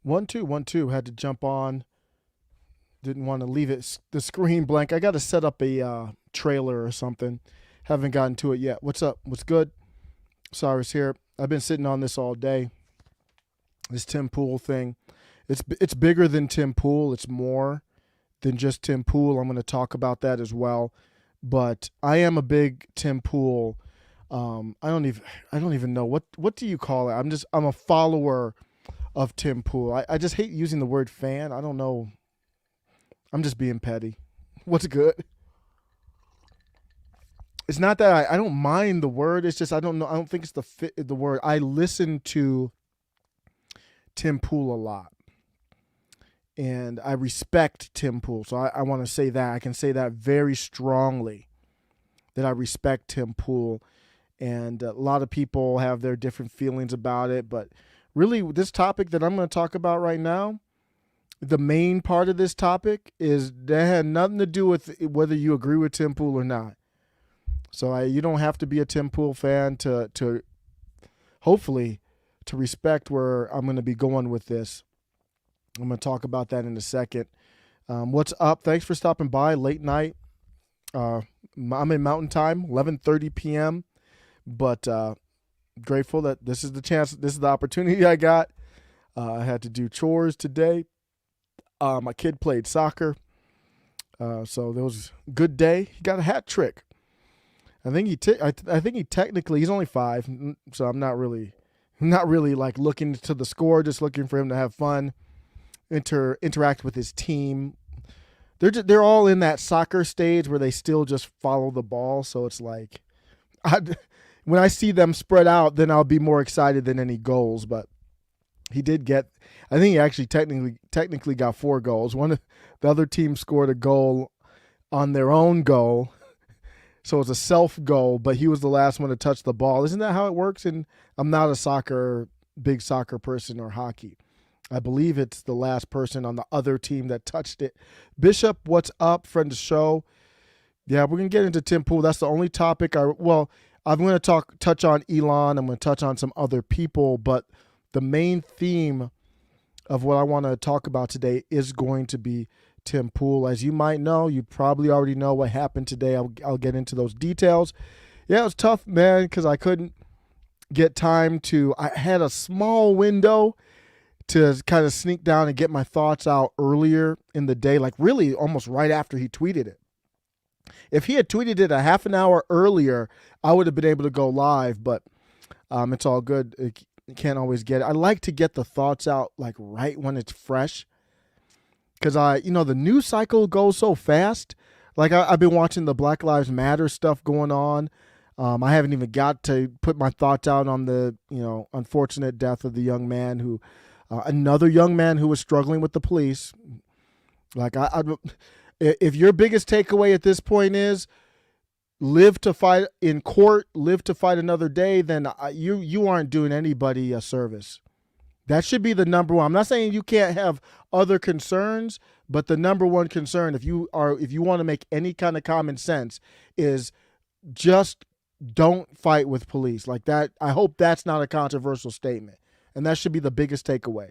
1 2 1 2 had to jump on. Didn't want to leave the screen blank. I got to set up a trailer or something. Haven't gotten to it yet. What's up? What's good? Cyrus here. I've been sitting on this all day. This Tim Pool thing. It's bigger than Tim Pool. It's more than just Tim Pool. I'm going to talk about that as well. But I am a big Tim Pool. I don't even know what do you call it. I'm a follower of Tim Pool. I just hate using the word fan. I don't know. I'm just being petty. What's good? It's not that I don't mind the word. It's just I don't know. I don't think it's the word. I listen to Tim Pool a lot, and I respect Tim Pool. So I want to say that I can say that very strongly that I respect Tim Pool, and a lot of people have their different feelings about it. But really, this topic that I'm going to talk about right now, the main part of this topic is that had nothing to do with whether you agree with Tim Pool or not. So you don't have to be a Tim Pool fan to hopefully to respect where I'm going to be going with this. I'm going to talk about that in a second. What's up? Thanks for stopping by late night. I'm in Mountain Time, 11:30 p.m. But grateful that this is the chance. This is the opportunity I got. I had to do chores today. My kid played soccer, so there was a good day. He got a hat trick. I think he technically he's only 5, so I'm not really like looking to the score, just looking for him to have fun, interact with his team. They're all in that soccer stage where they still just follow the ball, so it's like when I see them spread out, then I'll be more excited than any goals. But he did get, I think he actually technically got 4 goals. One of the other team scored a goal on their own goal. So it's a self goal, but he was the last one to touch the ball. Isn't that how it works? And I'm not a big soccer person or hockey. I believe it's the last person on the other team that touched it. Bishop, what's up? Friend of the show. Yeah, we're going to get into Tim Pool. That's the only topic. I'm going to touch on Elon. I'm going to touch on some other people, but the main theme of what I want to talk about today is going to be Tim Pool. As you might know, you probably already know what happened today. I'll get into those details. Yeah, it was tough, man, because I couldn't get time to. I had a small window to kind of sneak down and get my thoughts out earlier in the day, like really almost right after he tweeted it. If he had tweeted it a half an hour earlier, I would have been able to go live, but it's all good. You can't always get it. I like to get the thoughts out like right when it's fresh. Because the news cycle goes so fast. Like I've been watching the Black Lives Matter stuff going on. I haven't even got to put my thoughts out on the unfortunate death of the young man another young man who was struggling with the police. Like if your biggest takeaway at this point is live to fight in court, live to fight another day, then you aren't doing anybody a service. That should be the number one. I'm not saying you can't have other concerns, but the number one concern, if you want to make any kind of common sense, is just don't fight with police. Like that, I hope that's not a controversial statement. And that should be the biggest takeaway.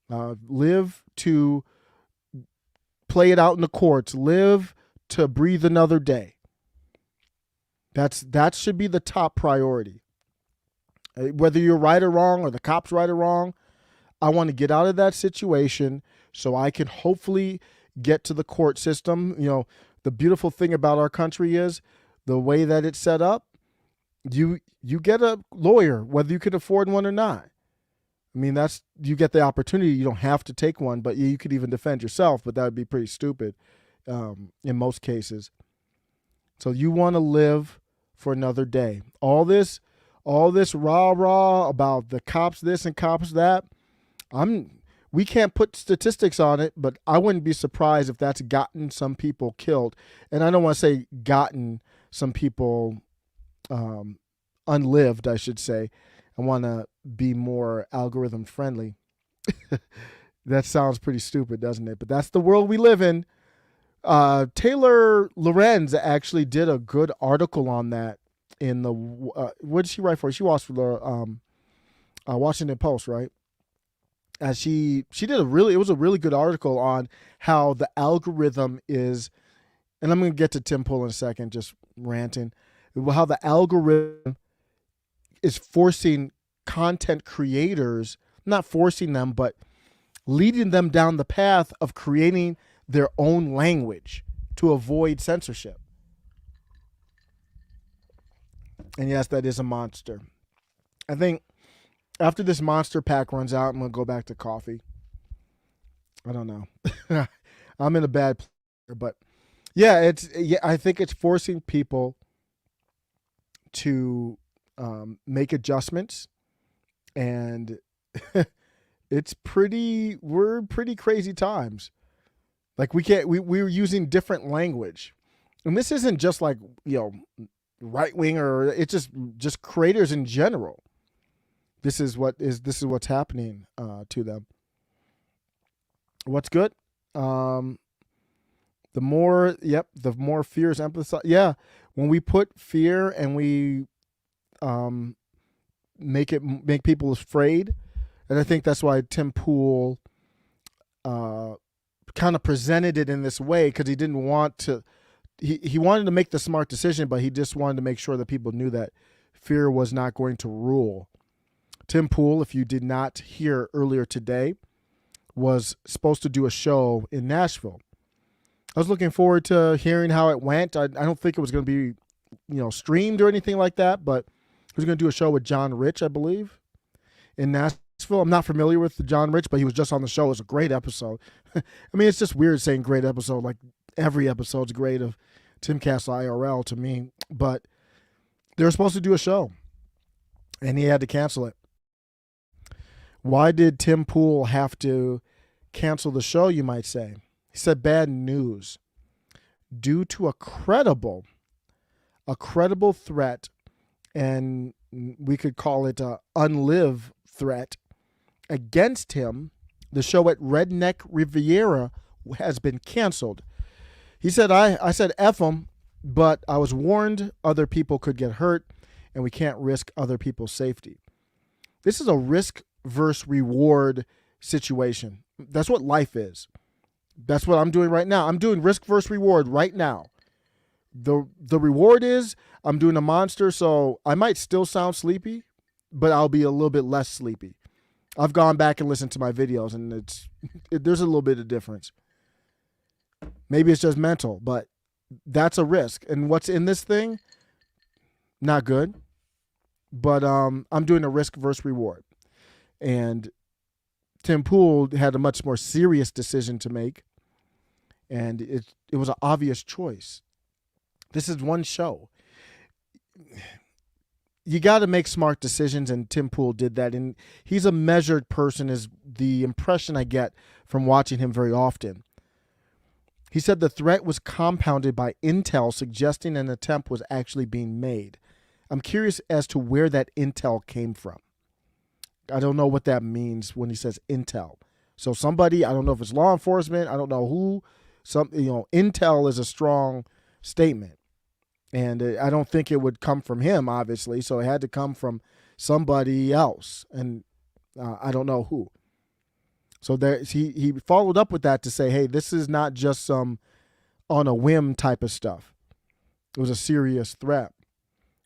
Live to play it out in the courts. Live to breathe another day. That should be the top priority. Whether you're right or wrong or the cops right or wrong, I want to get out of that situation so I can hopefully get to the court system. The beautiful thing about our country is the way that it's set up, you get a lawyer, whether you can afford one or not. I mean, you get the opportunity. You don't have to take one, but you could even defend yourself, but that would be pretty stupid in most cases. So you want to live for another day. All this rah-rah about the cops this and cops that, we can't put statistics on it, but I wouldn't be surprised if that's gotten some people killed. And I don't want to say gotten some people unlived, I should say. I want to be more algorithm friendly. That sounds pretty stupid, doesn't it? But that's the world we live in. Taylor Lorenz actually did a good article on that in the what did she write for? She was for the Washington Post, right? as she did it was a really good article on how the algorithm is, and I'm going to get to Tim Pool in a second, just ranting, how the algorithm is forcing content creators, not forcing them, but leading them down the path of creating their own language to avoid censorship. And yes, that is a monster. I think after this monster pack runs out, I'm going to go back to coffee. I don't know. I'm in a bad place, but yeah, I think it's forcing people to make adjustments, and we're pretty crazy times. Like we're using different language, and this isn't just like, right wing, or it's just creators in general. This is what's happening to them. What's good? The more fear is emphasized. Yeah, when we put fear and we make people afraid, and I think that's why Tim Pool kind of presented it in this way, because he didn't want to. He wanted to make the smart decision, but he just wanted to make sure that people knew that fear was not going to rule. Tim Pool, if you did not hear earlier today, was supposed to do a show in Nashville. I was looking forward to hearing how it went. I don't think it was going to be, streamed or anything like that, but he was going to do a show with John Rich, I believe, in Nashville. I'm not familiar with John Rich, but he was just on the show. It was a great episode. I mean, it's just weird saying great episode. Like every episode's great of Timcast IRL to me, but they were supposed to do a show, and he had to cancel it. Why did Tim Pool have to cancel the show, you might say? He said bad news. Due to a credible threat, and we could call it an unlive threat, against him, the show at Red Neck Riviera has been canceled. He said, I said F him, but I was warned other people could get hurt, and we can't risk other people's safety. This is a risk versus reward situation. That's what life is. That's what I'm doing right now. I'm doing risk versus reward right now. The reward is I'm doing a monster, so I might still sound sleepy, but I'll be a little bit less sleepy. I've gone back and listened to my videos, and there's a little bit of difference. Maybe it's just mental, but that's a risk. And what's in this thing? Not good. But I'm doing a risk versus reward. And Tim Pool had a much more serious decision to make, and it was an obvious choice. This is one show. You got to make smart decisions, and Tim Pool did that. And he's a measured person, is the impression I get from watching him very often. He said the threat was compounded by intel suggesting an attempt was actually being made. I'm curious as to where that intel came from. I don't know what that means when he says intel. So somebody, I don't know if it's law enforcement, I don't know who. Intel is a strong statement. And I don't think it would come from him, obviously. So it had to come from somebody else. And I don't know who. So he followed up with that to say, hey, this is not just some on a whim type of stuff. It was a serious threat.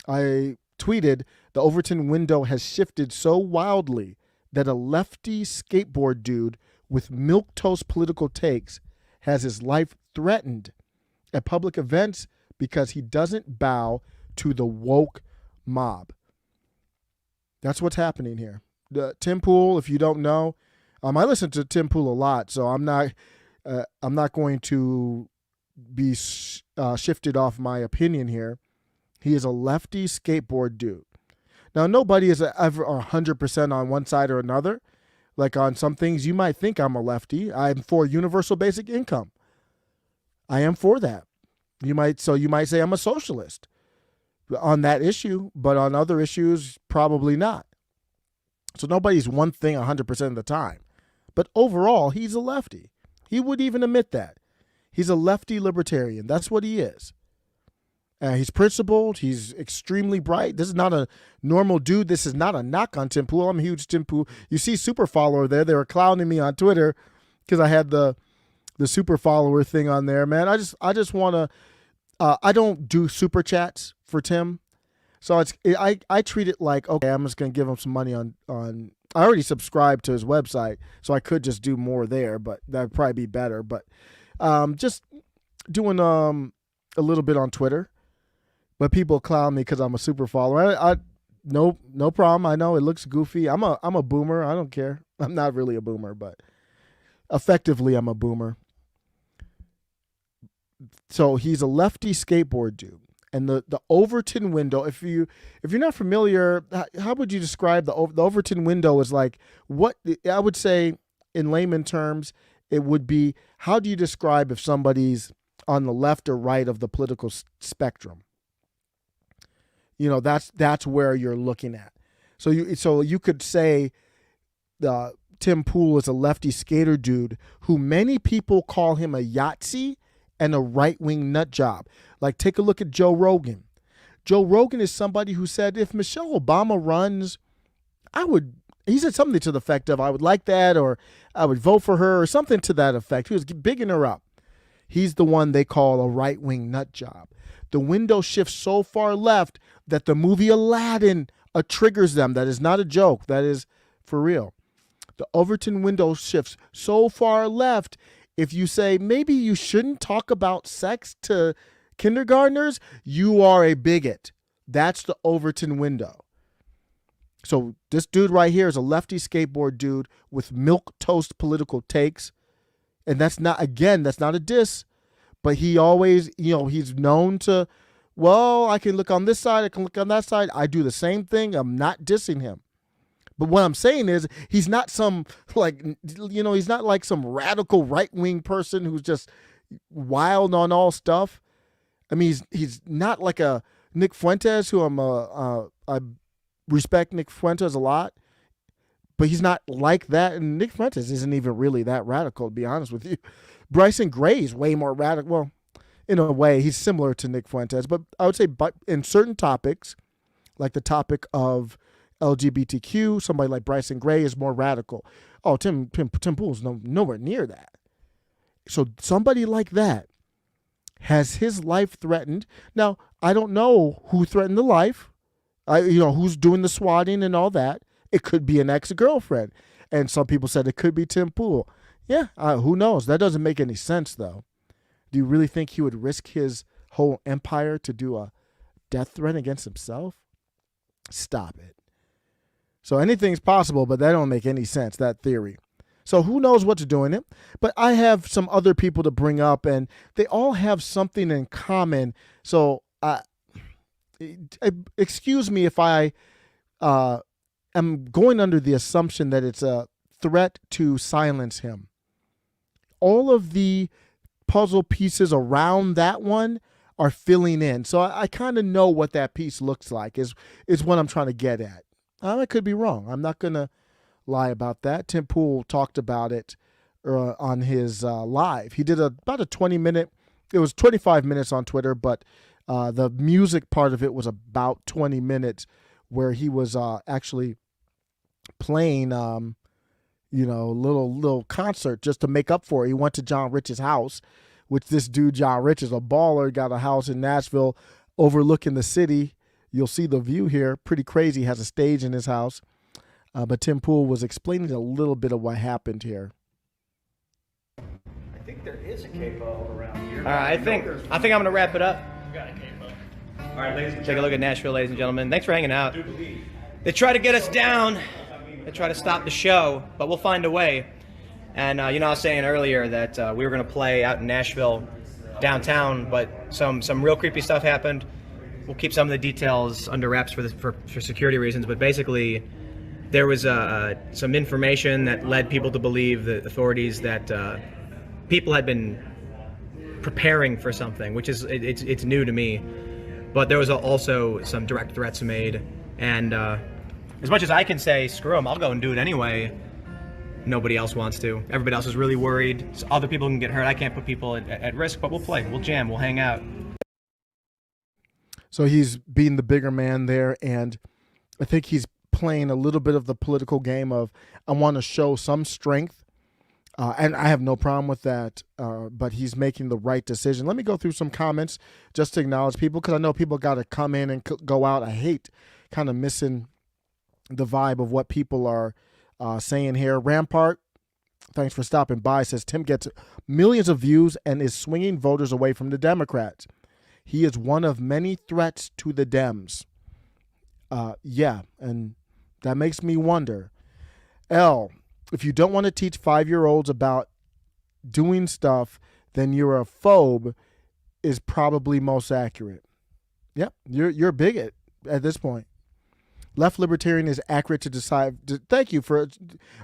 I tweeted, the Overton window has shifted so wildly that a lefty skateboard dude with milquetoast political takes has his life threatened at public events because he doesn't bow to the woke mob. That's what's happening here. Tim Pool, if you don't know, I listen to Tim Pool a lot, so I'm not going to be shifted off my opinion here. He is a lefty skateboard dude. Now, nobody is ever 100% on one side or another. Like on some things, you might think I'm a lefty. I'm for universal basic income. I am for that. You might say I'm a socialist on that issue, but on other issues, probably not. So nobody's one thing 100% of the time. But overall, he's a lefty. He would even admit that. He's a lefty libertarian. That's what he is. He's principled. He's extremely bright. This is not a normal dude. This is not a knock on Tim Pool. I'm a huge Tim Pool. You see super follower there. They were clowning me on Twitter because I had the super follower thing on there, man. I just want to, I don't do super chats for Tim. So I treat it like, okay, I'm just going to give him some money on, I already subscribed to his website, so I could just do more there, but that'd probably be better. But just doing a little bit on Twitter. But people clown me because I'm a super follower. No problem. I know it looks goofy. I'm a boomer. I don't care. I'm not really a boomer, but effectively I'm a boomer. So he's a lefty skateboard dude. And the Overton window, if you're not familiar, how would you describe the Overton window? Is like, what I would say in layman terms, it would be, how do you describe if somebody's on the left or right of the political spectrum? You know, that's where you're looking at. So you could say Tim Pool is a lefty skater dude who many people call him a Yahtzee and a right-wing nut job. Like, take a look at Joe Rogan. Joe Rogan is somebody who said, if Michelle Obama runs, he said something to the effect of, I would like that, or I would vote for her, or something to that effect. He was bigging her up. He's the one they call a right-wing nut job. The window shifts so far left that the movie Aladdin triggers them. That is not a joke. That is for real. The Overton window shifts so far left. If you say, maybe you shouldn't talk about sex to kindergartners, you are a bigot. That's the Overton window. So this dude right here is a lefty skateboard dude with milquetoast political takes. And that's not a diss. But he always, he's known to, well, I can look on this side, I can look on that side. I do the same thing. I'm not dissing him. But what I'm saying is he's not some, he's not like some radical right-wing person who's just wild on all stuff. I mean, he's not like a Nick Fwentez, who I respect Nick Fwentez a lot. But he's not like that. And Nick Fwentez isn't even really that radical, to be honest with you. Bryson Gray is way more radical. Well, in a way, he's similar to Nick Fwentez. But I would say in certain topics, like the topic of LGBTQ, somebody like Bryson Gray is more radical. Oh, Tim Pool's nowhere near that. So somebody like that has his life threatened. Now, I don't know who threatened the life. Who's doing the swatting and all that. It could be an ex-girlfriend. And some people said it could be Tim Pool. Yeah, who knows? That doesn't make any sense, though. Do you really think he would risk his whole empire to do a death threat against himself? Stop it. So anything's possible, but that don't make any sense, that theory. So who knows what's doing it? But I have some other people to bring up, and they all have something in common. So excuse me if I am going under the assumption that it's a threat to silence him. All of the puzzle pieces around that one are filling in. So I kind of know what that piece looks like is what I'm trying to get at. I could be wrong. I'm not going to lie about that. Tim Pool talked about it on his live. He did about a 20-minute, it was 25 minutes on Twitter, but the music part of it was about 20 minutes where he was actually playing little concert just to make up for it. He went to John Rich's house, which this dude John Rich is a baller, got a house in Nashville overlooking the city. You'll see the view here, pretty crazy, has a stage in his house. But Tim Pool was explaining a little bit of what happened here. I think there is a capo around here. All right, I think I'm going to wrap it up. We got a capo. All right, ladies and gentlemen. Take a look at Nashville, ladies and gentlemen. Thanks for hanging out. They try to get us down. They try to stop the show, but we'll find a way. And, I was saying earlier that we were going to play out in Nashville downtown, but some real creepy stuff happened. We'll keep some of the details under wraps for security reasons, but basically there was some information that led people to believe, the authorities, that people had been preparing for something, which is it's new to me. But there was also some direct threats made, and as much as I can say, screw them, I'll go and do it anyway, nobody else wants to. Everybody else is really worried. So other people can get hurt. I can't put people at risk, but we'll play. We'll jam. We'll hang out. So he's being the bigger man there, and I think he's playing a little bit of the political game of I want to show some strength, and I have no problem with that, but he's making the right decision. Let me go through some comments just to acknowledge people, because I know people got to come in and go out. I hate kind of missing the vibe of what people are saying here. Rampart, thanks for stopping by, says Tim gets millions of views and is swinging voters away from the Democrats. He is one of many threats to the Dems. Yeah, and that makes me wonder. L, if you don't want to teach 5-year-olds about doing stuff, then you're a phobe is probably most accurate. Yep, you're a bigot at this point. Left libertarian is accurate to decide. Thank you for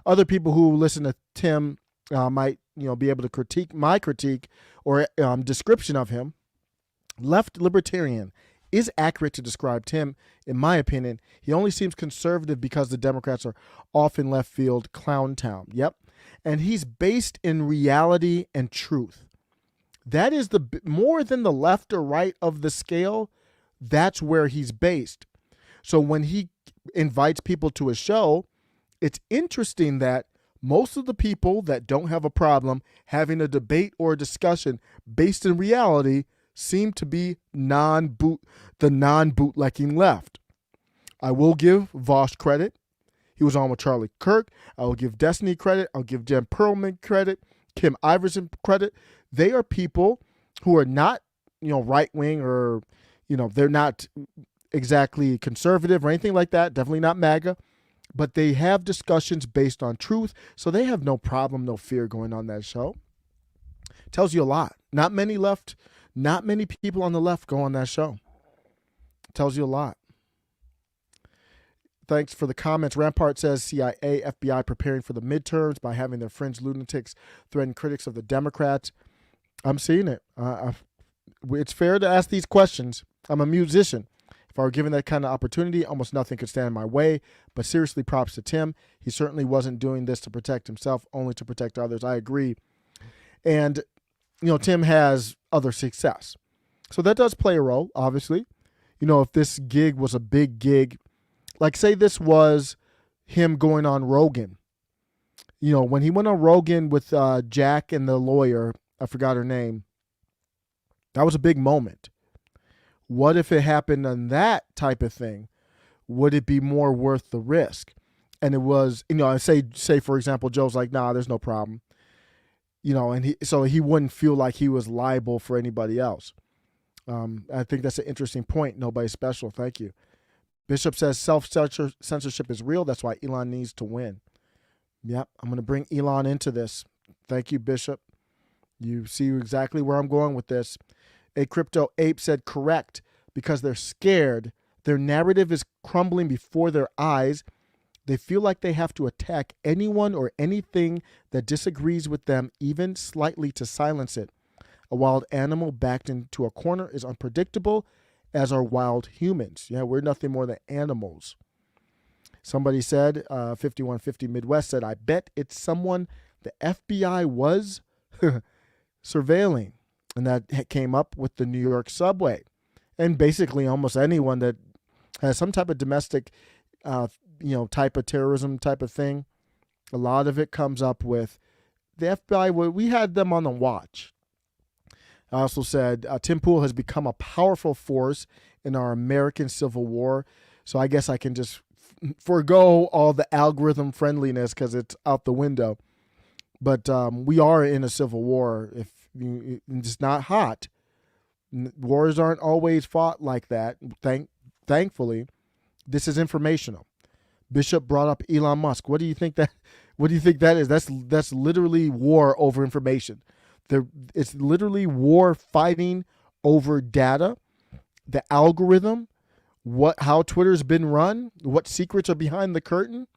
other people who listen to Tim might be able to critique my critique or description of him. Left libertarian is accurate to describe Tim. In my opinion, he only seems conservative because the Democrats are often left field clown town. Yep. And he's based in reality and truth. That is the more than the left or right of the scale. That's where he's based. So when he invites people to a show, it's interesting that most of the people that don't have a problem having a debate or a discussion based in reality seem to be the non-bootlegging left. I will give Vosh credit. He was on with Charlie Kirk. I will give Destiny credit. I'll give Jen Perlman credit. Kim Iverson credit. They are people who are not, right-wing or, they're not exactly conservative or anything like that. Definitely not MAGA. But they have discussions based on truth. So they have no problem, no fear going on that show. Tells you a lot. Not many people on the left go on that show. Tells you a lot. Thanks for the comments. Rampart says CIA, FBI preparing for the midterms by having their fringe lunatics threaten critics of the Democrats. I'm seeing it. It's fair to ask these questions. I'm a musician. If I were given that kind of opportunity, almost nothing could stand in my way. But seriously, props to Tim. He certainly wasn't doing this to protect himself, only to protect others. I agree. And, Tim has other success. So that does play a role, obviously. If this gig was a big gig, like say this was him going on Rogan. When he went on Rogan with Jack and the lawyer, I forgot her name, that was a big moment. What if it happened on that type of thing? Would it be more worth the risk? And it was, say for example, Joe's like, nah, there's no problem. And he wouldn't feel like he was liable for anybody else. I think that's an interesting point. Nobody's special. Thank you. Bishop says self-censorship is real. That's why Elon needs to win. Yep, I'm going to bring Elon into this. Thank you, Bishop. You see exactly where I'm going with this. A crypto ape said correct because they're scared. Their narrative is crumbling before their eyes. They feel like they have to attack anyone or anything that disagrees with them, even slightly, to silence it. A wild animal backed into a corner is unpredictable, as are wild humans. Yeah, we're nothing more than animals. Somebody said, 5150 Midwest said, I bet it's someone the FBI was surveilling. And that came up with the New York subway. And basically almost anyone that has some type of domestic, type of terrorism type of thing, a lot of it comes up with the FBI. We had them on the watch. I also said Tim Pool has become a powerful force in our American Civil War. So I guess I can just forego all the algorithm friendliness because it's out the window. But we are in a civil war. It's not hot. Wars aren't always fought like that. Thankfully, this is informational. Bishop brought up Elon Musk. What do you think that is? That's literally war over information. It's literally war fighting over data, the algorithm, how Twitter's been run, what secrets are behind the curtain.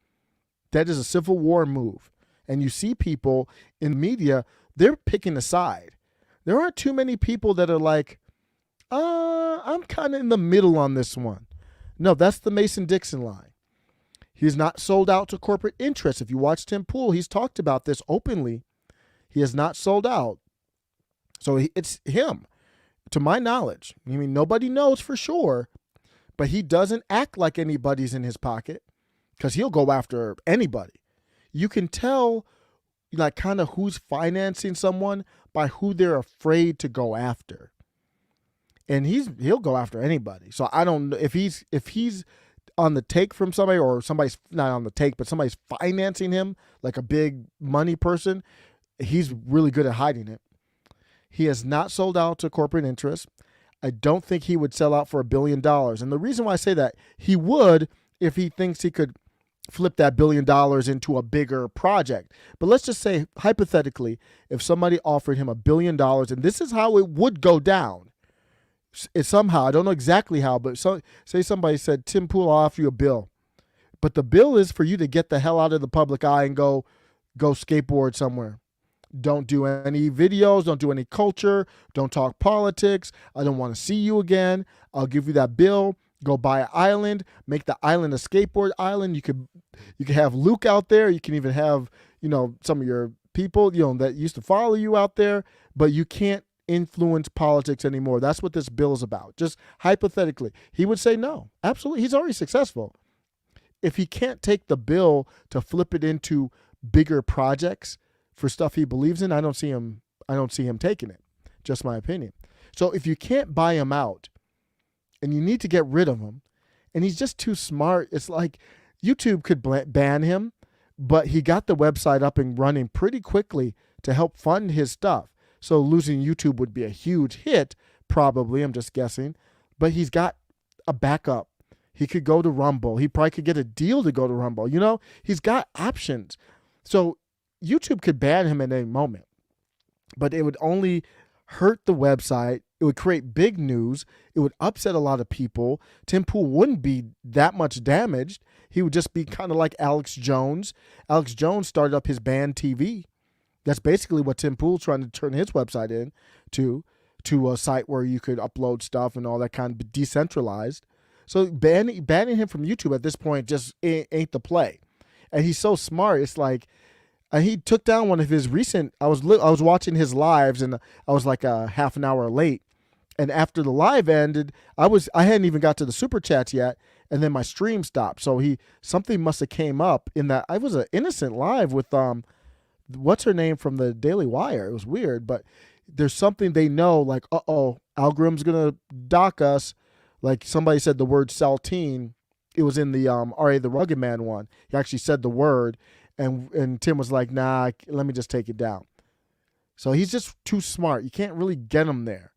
That is a civil war move. And you see people in media, they're picking a side. There aren't too many people that are like, I'm kind of in the middle on this one. No, that's the Mason-Dixon line. He's not sold out to corporate interests. If you watch Tim Pool, he's talked about this openly. He has not sold out. So it's him. to my knowledge. I mean, nobody knows for sure, but he doesn't act like anybody's in his pocket because he'll go after anybody. You can tell like kind of who's financing someone by who they're afraid to go after. And he'll go after anybody. So I don't know if he's on the take from somebody, or somebody's not on the take, but somebody's financing him like a big money person. He's really good at hiding it. He has not sold out to corporate interests. I don't think he would sell out for $1 billion. And the reason why I say that, he would if he thinks he could flip that $1 billion into a bigger project. But let's just say, hypothetically, if somebody offered him $1 billion, and this is how it would go down. It's somehow, I don't know exactly how, but say somebody said, Tim Pool, I'll offer you a bill. But the bill is for you to get the hell out of the public eye and go skateboard somewhere. Don't do any videos. Don't do any culture. Don't talk politics. I don't want to see you again. I'll give you that bill. Go buy an island. Make the island a skateboard island. You could have Luke out there. You can even have, some of your people, that used to follow you out there. But you can't influence politics anymore. That's what this bill is about. Just hypothetically, he would say no. Absolutely. He's already successful. If he can't take the bill to flip it into bigger projects for stuff he believes in, I don't see him taking it. Just my opinion. So if you can't buy him out and you need to get rid of him and he's just too smart, it's like YouTube could ban him, but he got the website up and running pretty quickly to help fund his stuff. So losing YouTube would be a huge hit, probably, I'm just guessing. But he's got a backup. He could go to Rumble. He probably could get a deal to go to Rumble. He's got options. So YouTube could ban him at any moment. But it would only hurt the website. It would create big news. It would upset a lot of people. Tim Pool wouldn't be that much damaged. He would just be kind of like Alex Jones. Alex Jones started up his Band TV. That's basically what Tim Pool's trying to turn his website into a site where you could upload stuff and all that kind of decentralized. So banning him from YouTube at this point just ain't the play. And he's so smart. It's like, and he took down one of his recent. I was watching his lives and I was like a half an hour late. And after the live ended, I hadn't even got to the super chats yet, and then my stream stopped. So something must have came up in that. I was an innocent live with what's her name from the Daily Wire. It was weird, but there's something they know, like, algorithm's gonna dock us. Like somebody said the word saltine. It was in the R.A. the Rugged Man one. He actually said the word, and Tim was like, nah, let me just take it down. So he's just too smart. You can't really get him there.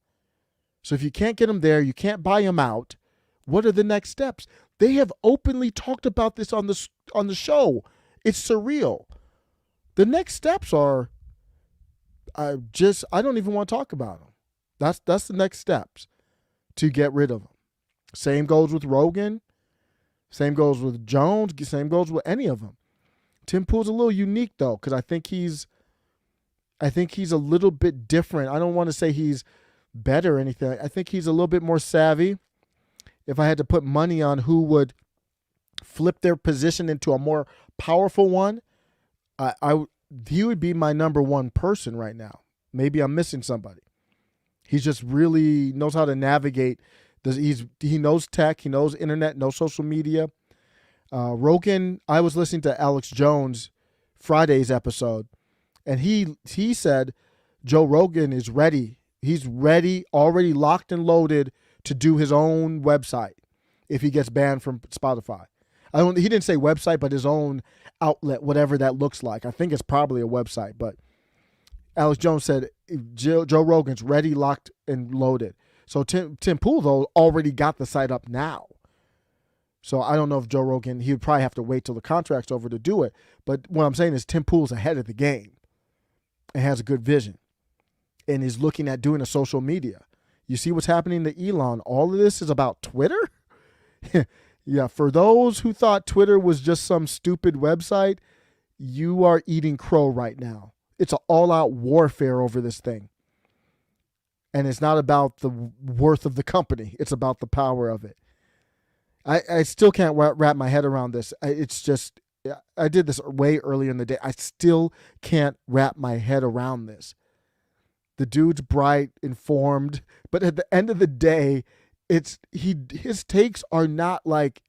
So if you can't get him there, you can't buy him out. What are the next steps? They have openly talked about this on the show. It's surreal. The next steps are, I don't even want to talk about them. That's the next steps to get rid of them. Same goes with Rogan. Same goes with Jones. Same goes with any of them. Tim Pool's a little unique though, because I think he's a little bit different. I don't want to say he's better or anything. I think he's a little bit more savvy. If I had to put money on who would flip their position into a more powerful one, he would be my number one person right now. Maybe I'm missing somebody. He just really knows how to navigate. He knows tech. He knows internet. Knows social media. Rogan. I was listening to Alex Jones Friday's episode, and he said Joe Rogan is ready. He's ready, already locked and loaded to do his own website if he gets banned from Spotify. He didn't say website, but his own outlet, whatever that looks like. I think it's probably a website, but Alex Jones said Joe Rogan's ready, locked, and loaded. So Tim Pool, though, already got the site up now. So I don't know if Joe Rogan, he would probably have to wait till the contract's over to do it. But what I'm saying is Tim Pool's ahead of the game and has a good vision and is looking at doing a social media. You see what's happening to Elon. All of this is about Twitter? Yeah, for those who thought Twitter was just some stupid website, you are eating crow right now. It's an all-out warfare over this thing. And it's not about the worth of the company. It's about the power of it. I still can't wrap my head around this. It's just, I did this way earlier in the day. I still can't wrap my head around this. The dude's bright, informed, but at the end of the day, his takes are not like,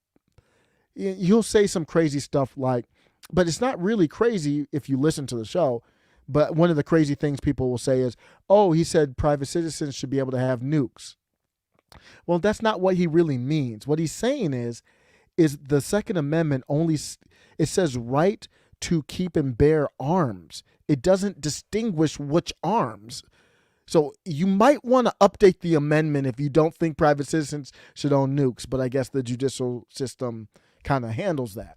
he'll say some crazy stuff like, but it's not really crazy if you listen to the show. But one of the crazy things people will say is, oh, he said private citizens should be able to have nukes. Well, that's not what he really means. What he's saying is the Second Amendment it says right to keep and bear arms. It doesn't distinguish which arms. So you might want to update the amendment if you don't think private citizens should own nukes, but I guess the judicial system kind of handles that.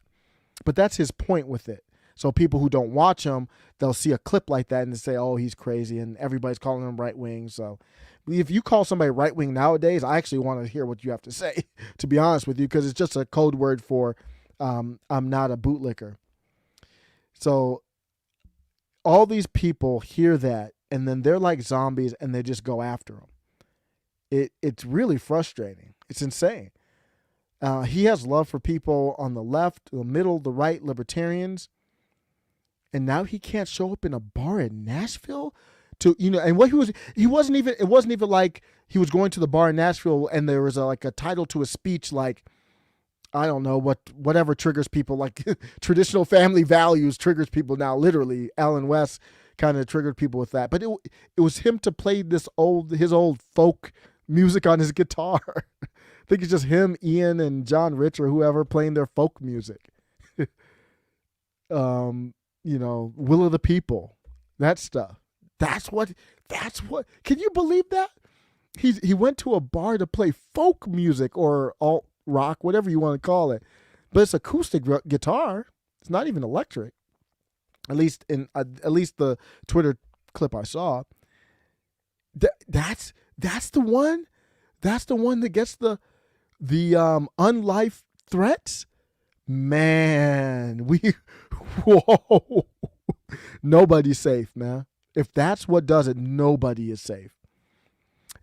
But that's his point with it. So people who don't watch him, they'll see a clip like that and they say, oh, he's crazy, and everybody's calling him right wing. So if you call somebody right wing nowadays, I actually want to hear what you have to say, to be honest with you, because it's just a code word for I'm not a bootlicker. So all these people hear that, and then they're like zombies, and they just go after him. It's really frustrating. It's insane. He has love for people on the left, the middle, the right, libertarians. And now he can't show up in a bar in Nashville and what it wasn't even like he was going to the bar in Nashville and there was a title to a speech like, I don't know, whatever triggers people, like traditional family values triggers people now, literally. Alan West kind of triggered people with that. But it was him to play his old folk music on his guitar. I think it's just him, Ian, and John Rich or whoever playing their folk music. Will of the People, that stuff. That's what, can you believe that? He went to a bar to play folk music or alt rock, whatever you want to call it. But it's acoustic guitar. It's not even electric. At least the Twitter clip I saw. That's the one. That's the one that gets the unlife threats. Man, whoa. Nobody's safe, man. If that's what does it, nobody is safe.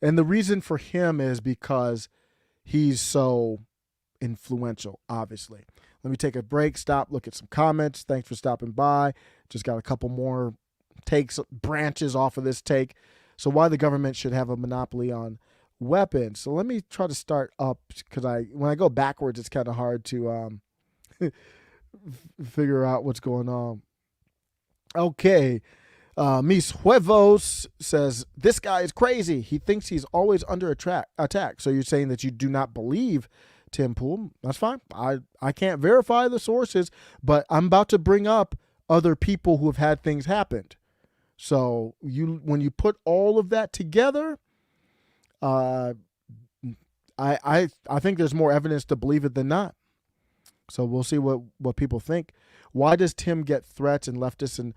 And the reason for him is because he's so influential, obviously. Let me take a break, stop, look at some comments. Thanks for stopping by. Just got a couple more branches off of this take. So why the government should have a monopoly on weapons. So let me try to start up, because when I go backwards, it's kind of hard to figure out what's going on. Okay. Mis Huevos says, this guy is crazy. He thinks he's always under attack. So you're saying that you do not believe Tim Pool? That's fine. I can't verify the sources, but I'm about to bring up other people who have had things happen. So when you put all of that together, I think there's more evidence to believe it than not. So we'll see what people think. Why does Tim get threats and leftists and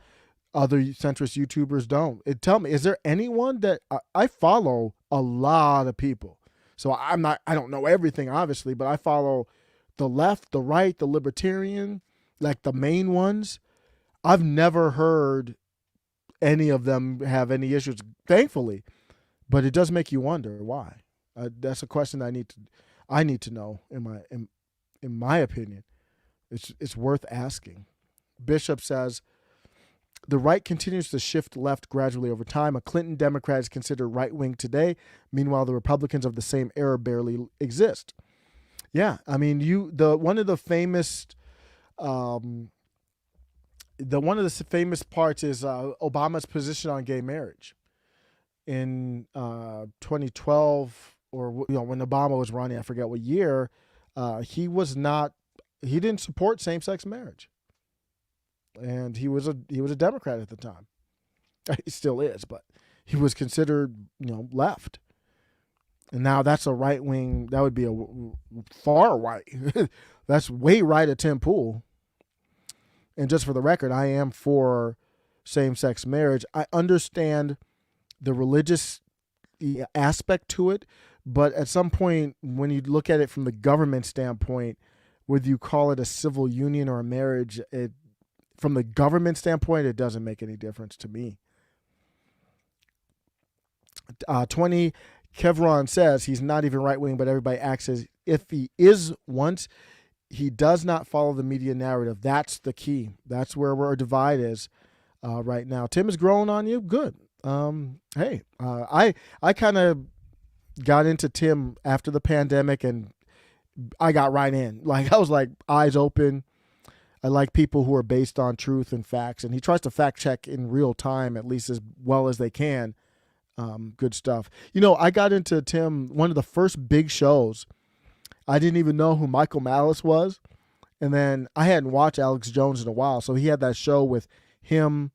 other centrist YouTubers don't? Tell me, is there anyone that I follow a lot of people? So I don't know everything, obviously, but I follow the left, the right, the libertarian, like the main ones. I've never heard any of them have any issues, thankfully, but it does make you wonder why. That's a question I need to know. In my opinion, it's worth asking. Bishop says, the right continues to shift left gradually over time. A Clinton Democrat is considered right-wing today. Meanwhile, the Republicans of the same era barely exist. Yeah, I mean, one of the famous parts is Obama's position on gay marriage in 2012, or when Obama was running, I forget what year. He didn't support same-sex marriage. And he was a Democrat at the time. He still is, but he was considered, left. And now that's a right wing. That would be a far right. That's way right of Tim Pool. And just for the record, I am for same-sex marriage. I understand the religious aspect to it, but at some point, when you look at it from the government standpoint, whether you call it a civil union or a marriage, from the government standpoint, it doesn't make any difference to me. 20, Kevron says he's not even right-wing, but everybody acts as if he is once. He does not follow the media narrative. That's the key. That's where our divide is right now. Tim is growing on you? Good. I kind of got into Tim after the pandemic, and I got right in. Like, I was like eyes open. I like people who are based on truth and facts, and he tries to fact check in real time, at least as well as they can. Good stuff. I got into Tim, one of the first big shows. I didn't even know who Michael Malice was. And then I hadn't watched Alex Jones in a while. So he had that show with him,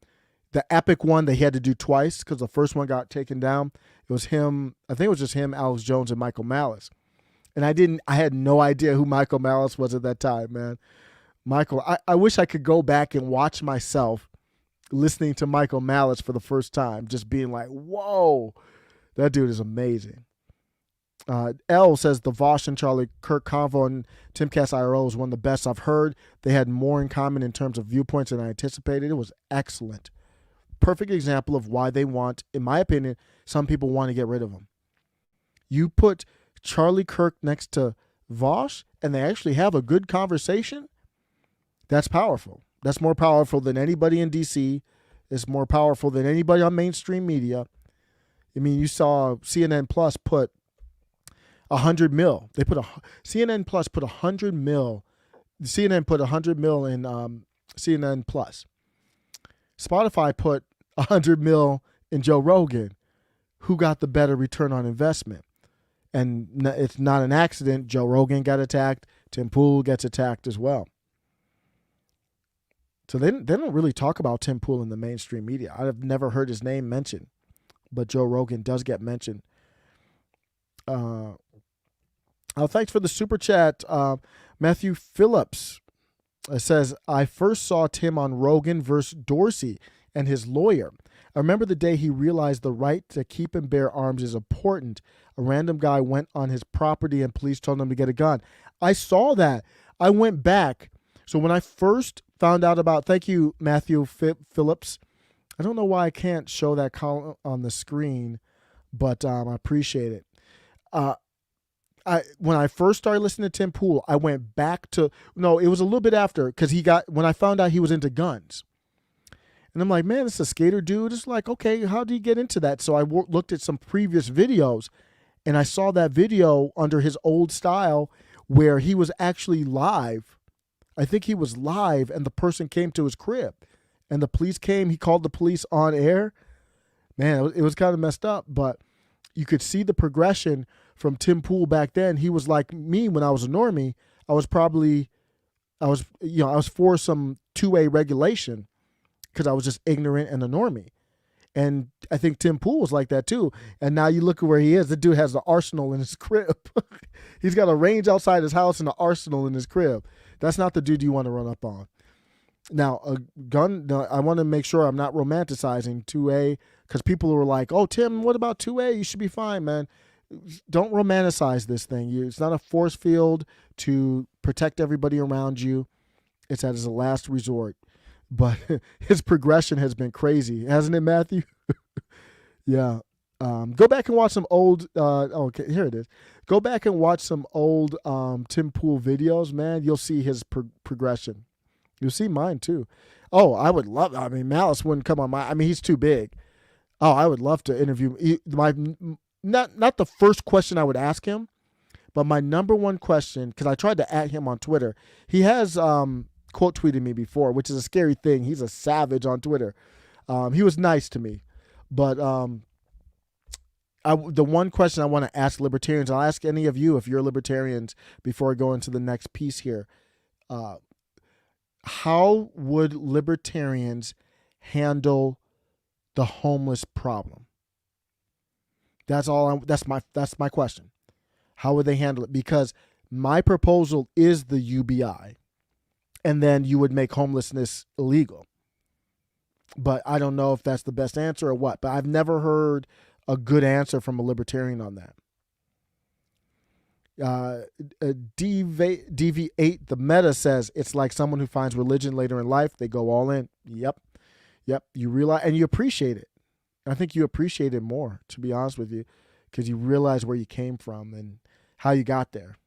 the epic one that he had to do twice because the first one got taken down. It was him. I think it was just him, Alex Jones, and Michael Malice. And I had no idea who Michael Malice was at that time, man. Michael, I wish I could go back and watch myself listening to Michael Malice for the first time, just being like, whoa, that dude is amazing. L says the Vosh and Charlie Kirk convo and Timcast IRO is one of the best I've heard. They had more in common in terms of viewpoints than I anticipated. It was excellent. Perfect example of why they want, in my opinion, some people want to get rid of him. You put Charlie Kirk next to Vosh and they actually have a good conversation. That's powerful. That's more powerful than anybody in DC. It's more powerful than anybody on mainstream media. I mean, you saw CNN Plus put 100 mil. CNN Plus put 100 mil. CNN put 100 mil in CNN Plus. Spotify put 100 mil in Joe Rogan. Who got the better return on investment? And it's not an accident. Joe Rogan got attacked. Tim Pool gets attacked as well. So they don't really talk about Tim Pool in the mainstream media. I've never heard his name mentioned, but Joe Rogan does get mentioned. Thanks for the super chat. Matthew Phillips says, I first saw Tim on Rogan versus Dorsey and his lawyer. I remember the day he realized the right to keep and bear arms is important. A random guy went on his property and police told him to get a gun. I saw that. I went back. So when I first found out about, thank you, Matthew Phillips. I don't know why I can't show that column on the screen, but I appreciate it. When I first started listening to Tim Pool, I went back to, no, it was a little bit after, because when I found out he was into guns. And I'm like, man, it's a skater dude. It's like, okay, how did he get into that? So I looked at some previous videos, and I saw that video under his old style where he was actually live. I think he was live, and the person came to his crib, and the police came. He called the police on air. Man, it was kind of messed up, but you could see the progression from Tim Pool back then. He was like me when I was a normie. I was for some 2A regulation because I was just ignorant and a normie. And I think Tim Pool was like that too. And now you look at where he is. The dude has the arsenal in his crib. He's got a range outside his house and an arsenal in his crib. That's not the dude you want to run up on. Now, a gun, I want to make sure I'm not romanticizing 2A, because people were like, oh, Tim, what about 2A? You should be fine, man. Don't romanticize this thing. It's not a force field to protect everybody around you. It's as a last resort. But his progression has been crazy, hasn't it, Matthew? Yeah. Go back and watch some old, okay, here it is. Go back and watch some old Tim Pool videos, man. You'll see his progression. You'll see mine too. Oh, I would love, Malice wouldn't come on he's too big. Oh, I would love to interview not the first question I would ask him, but my number one question, because I tried to at him on Twitter. He has quote tweeted me before, which is a scary thing. He's a savage on Twitter. He was nice to me, but the one question I want to ask libertarians, I'll ask any of you if you're libertarians before I go into the next piece here. How would libertarians handle the homeless problem? That's my question. How would they handle it? Because my proposal is the UBI, and then you would make homelessness illegal. But I don't know if that's the best answer or what. But I've never heard a good answer from a libertarian on that. DV8, the meta says it's like someone who finds religion later in life. They go all in. Yep. You realize, and you appreciate it. I think you appreciate it more, to be honest with you, because you realize where you came from and how you got there.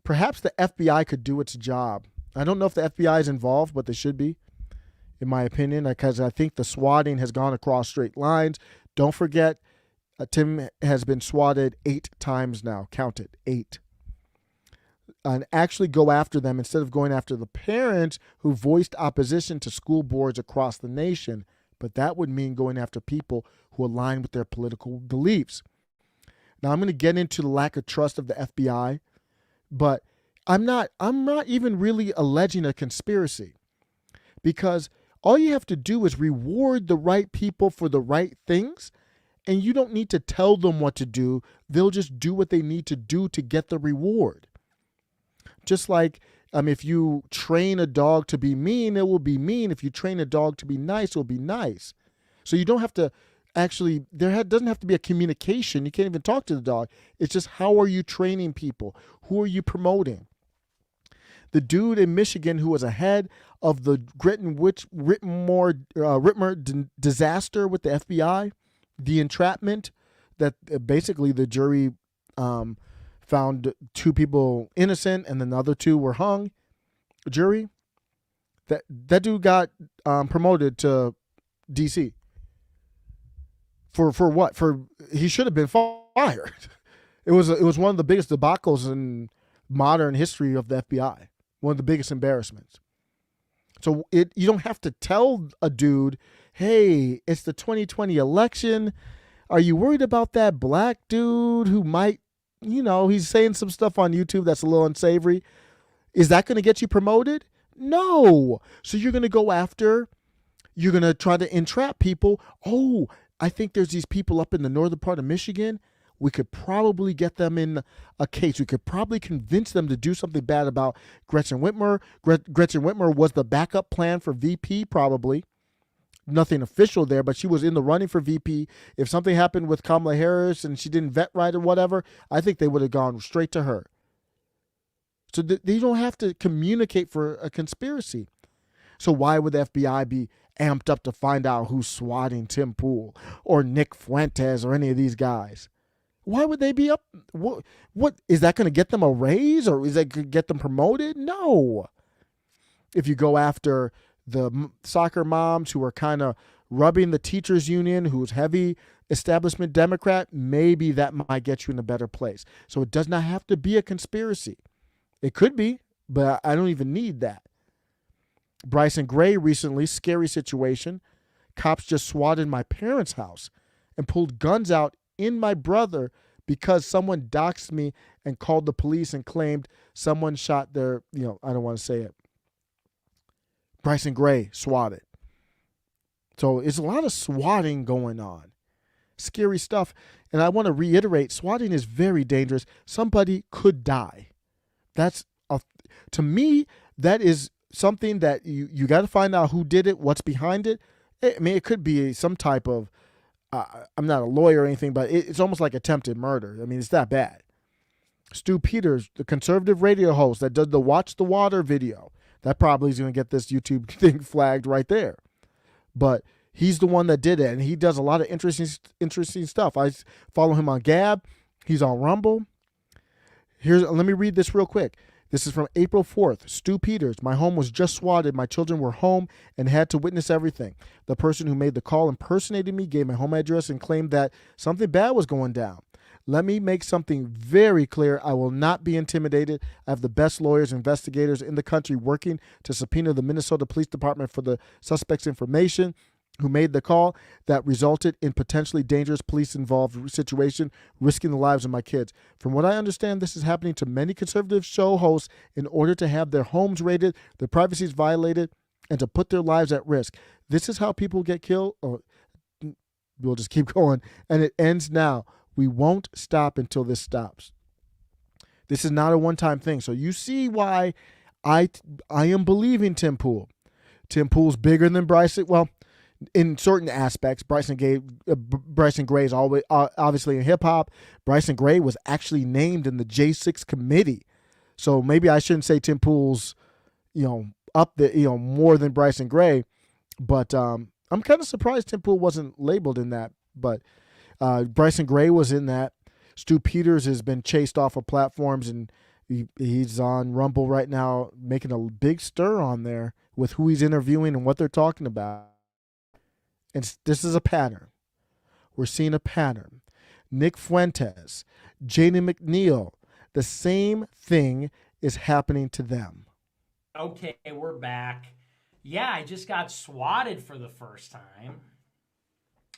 Perhaps the FBI could do its job. I don't know if the FBI is involved, but they should be. in my opinion, because I think the swatting has gone across straight lines. Don't forget, Tim has been swatted 8 times now. Count it, 8. And actually go after them instead of going after the parents who voiced opposition to school boards across the nation. But that would mean going after people who align with their political beliefs. Now I'm going to get into the lack of trust of the FBI, but I'm not even really alleging a conspiracy, because all you have to do is reward the right people for the right things, and you don't need to tell them what to do. They'll just do what they need to do to get the reward. Just like if you train a dog to be mean, it will be mean. If you train a dog to be nice, it will be nice. So you don't have to actually, doesn't have to be a communication. You can't even talk to the dog. It's just, how are you training people? Who are you promoting? The dude in Michigan who was ahead of the Whitmer disaster with the FBI, the entrapment that basically the jury found 2 people innocent and then the other 2 were hung. Jury, that dude got promoted to DC. For what? He should have been fired. It was one of the biggest debacles in modern history of the FBI. One of the biggest embarrassments. So you don't have to tell a dude, hey, it's the 2020 election. Are you worried about that black dude who might, he's saying some stuff on YouTube that's a little unsavory? Is that going to get you promoted? No. So you're going to go after, you're going to try to entrap people. Oh, I think there's these people up in the northern part of Michigan. We could probably get them in a case. We could probably convince them to do something bad about Gretchen Whitmer. Gretchen Whitmer was the backup plan for VP, probably. Nothing official there, but she was in the running for VP. If something happened with Kamala Harris and she didn't vet right or whatever, I think they would have gone straight to her. So they don't have to communicate for a conspiracy. So why would the FBI be amped up to find out who's swatting Tim Pool or Nick Fwentez or any of these guys? Why would they be up? What is that going to get them a raise, or is that going to get them promoted? No. If you go after the soccer moms who are kind of rubbing the teachers union, who's heavy establishment Democrat, maybe that might get you in a better place. So it does not have to be a conspiracy. It could be, but I don't even need that. Bryson Gray recently, scary situation. Cops just swatted my parents' house and pulled guns out in my brother because someone doxed me and called the police and claimed someone shot their, I don't want to say it. Bryson Gray swatted. So it's a lot of swatting going on. Scary stuff. And I want to reiterate, swatting is very dangerous. Somebody could die. To me, that is something that you got to find out who did it, what's behind it. I mean, it could be some type of, I'm not a lawyer or anything, but it's almost like attempted murder. I mean, it's that bad. Stu Peters, the conservative radio host that does the Watch the Water video, that probably is going to get this YouTube thing flagged right there. But he's the one that did it, and he does a lot of interesting stuff. I follow him on Gab. He's on Rumble. Let me read this real quick. This is from April 4th. Stu Peters, my home was just swatted. My children were home and had to witness everything. The person who made the call impersonated me, gave my home address, and claimed that something bad was going down. Let me make something very clear. I will not be intimidated. I have the best lawyers and investigators in the country working to subpoena the Minnesota Police Department for the suspect's information, who made the call that resulted in potentially dangerous police-involved situation, risking the lives of my kids. From what I understand, this is happening to many conservative show hosts in order to have their homes raided, their privacy violated, and to put their lives at risk. This is how people get killed. We'll just keep going. And it ends now. We won't stop until this stops. This is not a one-time thing. So you see why I am believing Tim Pool. Tim Pool's bigger than Bryson. Well, in certain aspects, Bryson Gray is always obviously in hip hop. Bryson Gray was actually named in the J6 committee, so maybe I shouldn't say Tim Pool's, up there, more than Bryson Gray. But I'm kind of surprised Tim Pool wasn't labeled in that. But Bryson Gray was in that. Stu Peters has been chased off of platforms and He's on Rumble right now, making a big stir on there with who he's interviewing and what they're talking about. And this is a pattern. We're seeing a pattern. Nick Fwentez, Jaden McNeil, the same thing is happening to them. Okay, we're back. Yeah, I just got swatted for the first time.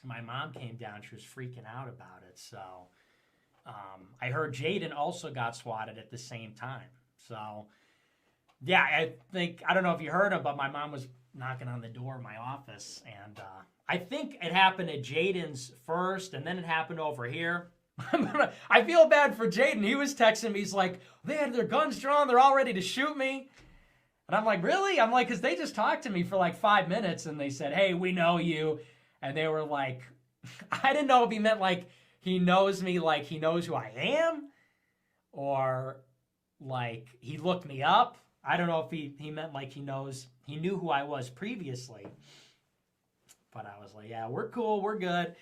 My mom came down. She was freaking out about it. So I heard Jaden also got swatted at the same time. So, yeah, I don't know if you heard him, but my mom was knocking on the door of my office. And I think it happened at Jaden's first, and then it happened over here. I feel bad for Jaden. He was texting me. He's like, they had their guns drawn. They're all ready to shoot me. And I'm like, really? I'm like, because they just talked to me for like 5 minutes, and they said, hey, we know you. And they were like, I didn't know if he meant like he knows me, like he knows who I am, or like he looked me up. I don't know if he meant like he knew who I was previously. But I was like, yeah, we're cool, we're good.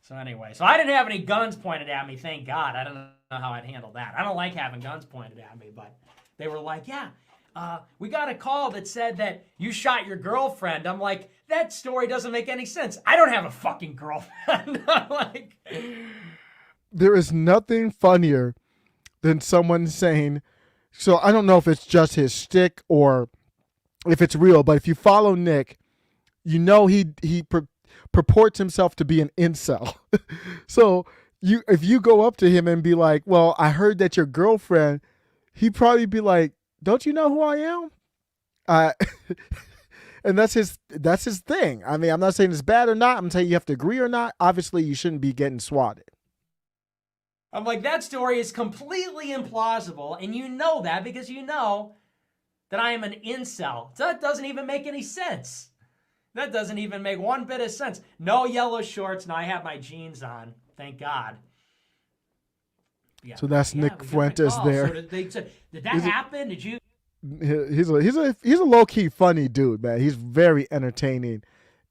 So anyway, so I didn't have any guns pointed at me, thank God. I don't know how I'd handle that. I don't like having guns pointed at me, but they were like, yeah, we got a call that said that you shot your girlfriend. I'm like, that story doesn't make any sense. I don't have a fucking girlfriend. I'm like, there is nothing funnier than someone saying, so I don't know if it's just his shtick or if it's real, but if you follow Nick, you know he purports himself to be an incel. So if you go up to him and be like, well, I heard that your girlfriend, he'd probably be like, don't you know who I am? And that's his thing. I mean, I'm not saying it's bad or not. I'm saying you have to agree or not. Obviously, you shouldn't be getting swatted. I'm like, that story is completely implausible, and you know that because you know that I am an incel. That doesn't even make any sense. That doesn't even make one bit of sense. No yellow shorts. Now I have my jeans on. Thank God. Yeah. So that's Nick Fwentez there. So did that happen? Did you? He's a low key funny dude, man. He's very entertaining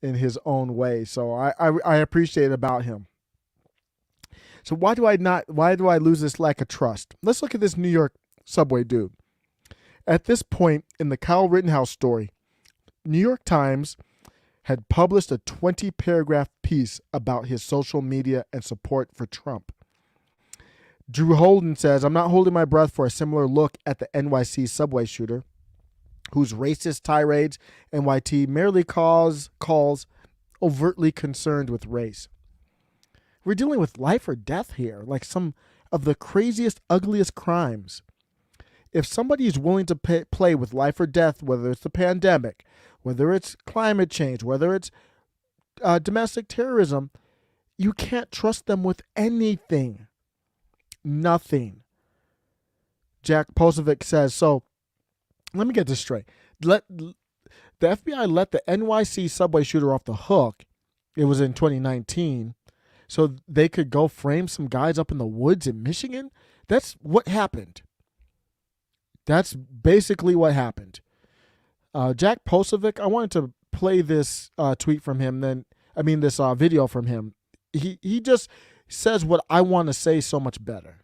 in his own way. So I appreciate about him. So why do I lose this lack of trust? Let's look at this New York subway dude. At this point in the Kyle Rittenhouse story, New York Times had published a 20-paragraph piece about his social media and support for Trump. Drew Holden says, I'm not holding my breath for a similar look at the NYC subway shooter, whose racist tirades NYT merely calls overtly concerned with race. We're dealing with life or death here, like some of the craziest, ugliest crimes. If somebody is willing to play with life or death, whether it's the pandemic, whether it's climate change, whether it's domestic terrorism, you can't trust them with anything. Nothing. Jack Posobiec says, so let me get this straight. The FBI let the NYC subway shooter off the hook. It was in 2019. So they could go frame some guys up in the woods in Michigan. That's what happened. That's basically what happened. Jack Posobiec, I wanted to play this tweet from him. This video from him. He just says what I want to say so much better.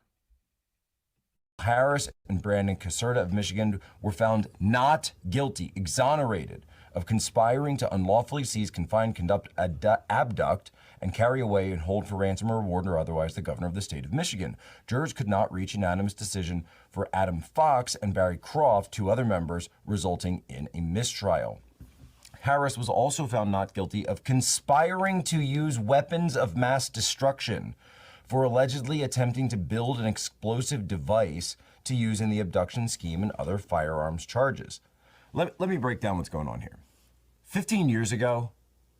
Harris and Brandon Caserta of Michigan were found not guilty, exonerated of conspiring to unlawfully seize, confine, conduct, abduct, and carry away and hold for ransom or reward or otherwise the governor of the state of Michigan. Jurors could not reach unanimous decision for Adam Fox and Barry Croft, two other members, resulting in a mistrial. Harris was also found not guilty of conspiring to use weapons of mass destruction for allegedly attempting to build an explosive device to use in the abduction scheme and other firearms charges. Let me break down what's going on here. 15 years ago,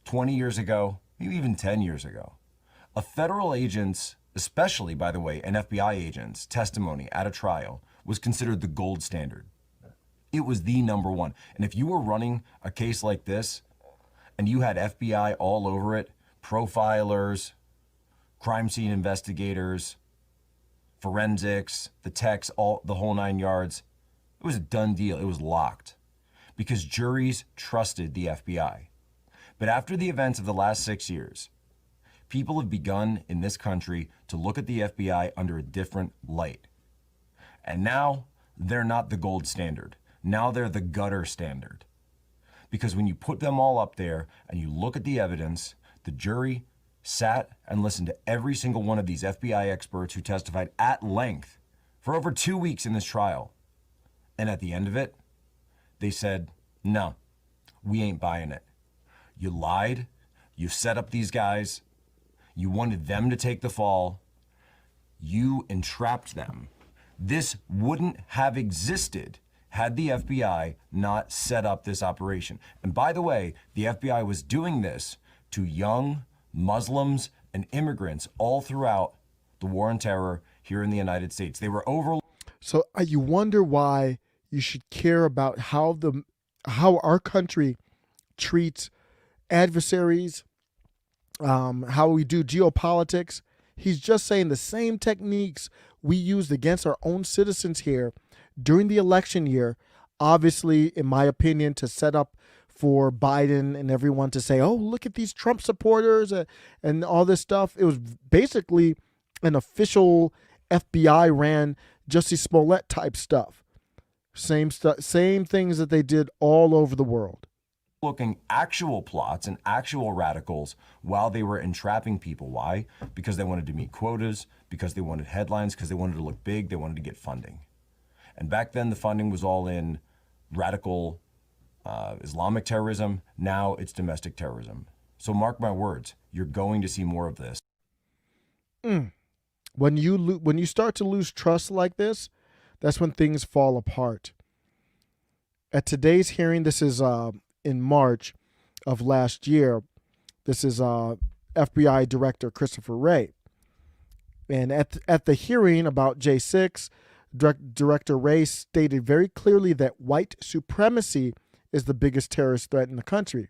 20 years ago, maybe even 10 years ago, a federal agent's, especially, by the way, an FBI agent's testimony at a trial was considered the gold standard. It was the number one. And if you were running a case like this and you had FBI all over it, profilers, crime scene investigators, forensics, the techs, the whole 9 yards, it was a done deal. It was locked because juries trusted the FBI. But after the events of the last 6 years, people have begun in this country to look at the FBI under a different light. And now they're not the gold standard. Now they're the gutter standard. Because when you put them all up there and you look at the evidence, the jury sat and listened to every single one of these FBI experts who testified at length for over 2 weeks in this trial. And at the end of it, they said, no, we ain't buying it. You lied. You set up these guys. You wanted them to take the fall. You entrapped them. This wouldn't have existed had the FBI not set up this operation. And by the way, the FBI was doing this to young Muslims and immigrants all throughout the war on terror here in the United States. They were So you wonder why you should care about how our country treats adversaries, how we do geopolitics. He's just saying the same techniques we used against our own citizens here during the election year, obviously, in my opinion, to set up for Biden and everyone to say, oh, look at these Trump supporters and all this stuff. It was basically an official FBI ran Jussie Smollett type stuff. Same things that they did all over the world. Looking actual plots and actual radicals while they were entrapping people. Why? Because they wanted to meet quotas, because they wanted headlines, because they wanted to look big, they wanted to get funding. And back then the funding was all in radical Islamic terrorism. Now it's domestic terrorism. So mark my words, you're going to see more of this. When you start to lose trust like this, that's when things fall apart. At today's hearing, this is in March of last year. This is FBI Director Christopher Wray. And at the hearing about J6, Director Wray stated very clearly that white supremacy is the biggest terrorist threat in the country.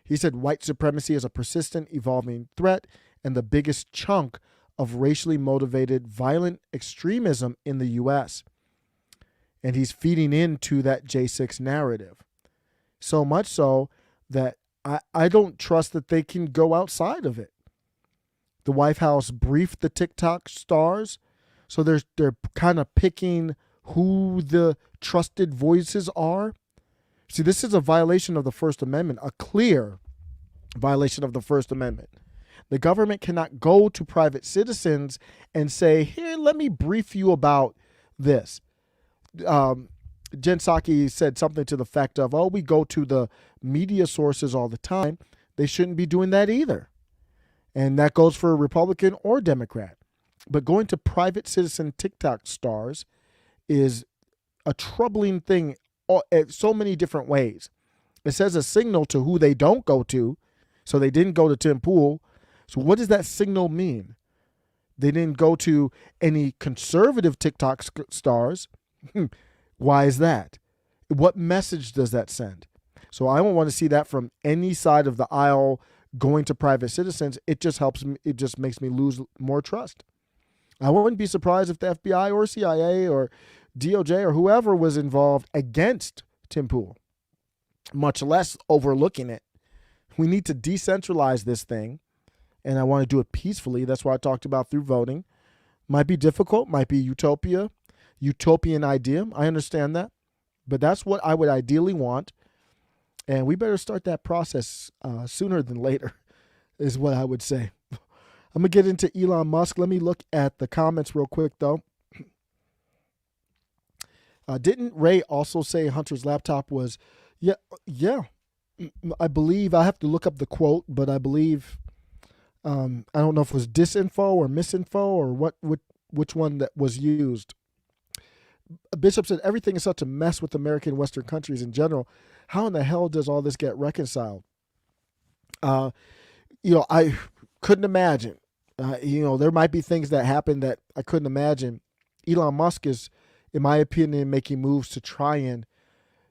He said white supremacy is a persistent, evolving threat and the biggest chunk of racially motivated violent extremism in the U.S. And he's feeding into that J6 narrative. So much so that I don't trust that they can go outside of it. The White House briefed the TikTok stars, so they're kind of picking who the trusted voices are. See, this is a violation of the First Amendment, a clear violation of the First Amendment. The government cannot go to private citizens and say, here, let me brief you about this. Jen Psaki said something to the effect of, oh, we go to the media sources all the time. They shouldn't be doing that either. And that goes for a Republican or Democrat. But going to private citizen TikTok stars is a troubling thing in so many different ways. It says a signal to who they don't go to. So they didn't go to Tim Pool. So what does that signal mean? They didn't go to any conservative TikTok stars. Why is that? What message does that send? So I don't want to see that from any side of the aisle going to private citizens. It just helps me. It just makes me lose more trust. I wouldn't be surprised if the FBI or CIA or DOJ or whoever was involved against Tim Pool, much less overlooking it. We need to decentralize this thing, and I want to do it peacefully. That's why I talked about through voting. Might be difficult, might be utopian idea. I understand that, but that's what I would ideally want, and we better start that process sooner than later, is what I would say. I'm going to get into Elon Musk. Let me look at the comments real quick, though. Didn't Ray also say Hunter's laptop was, yeah. I believe, I have to look up the quote, but I believe, I don't know if it was disinfo or misinfo or which one that was used. Bishop said, everything is such a mess with American Western countries in general. How in the hell does all this get reconciled? I couldn't imagine. There might be things that happen that I couldn't imagine. Elon Musk is, in my opinion, making moves to try and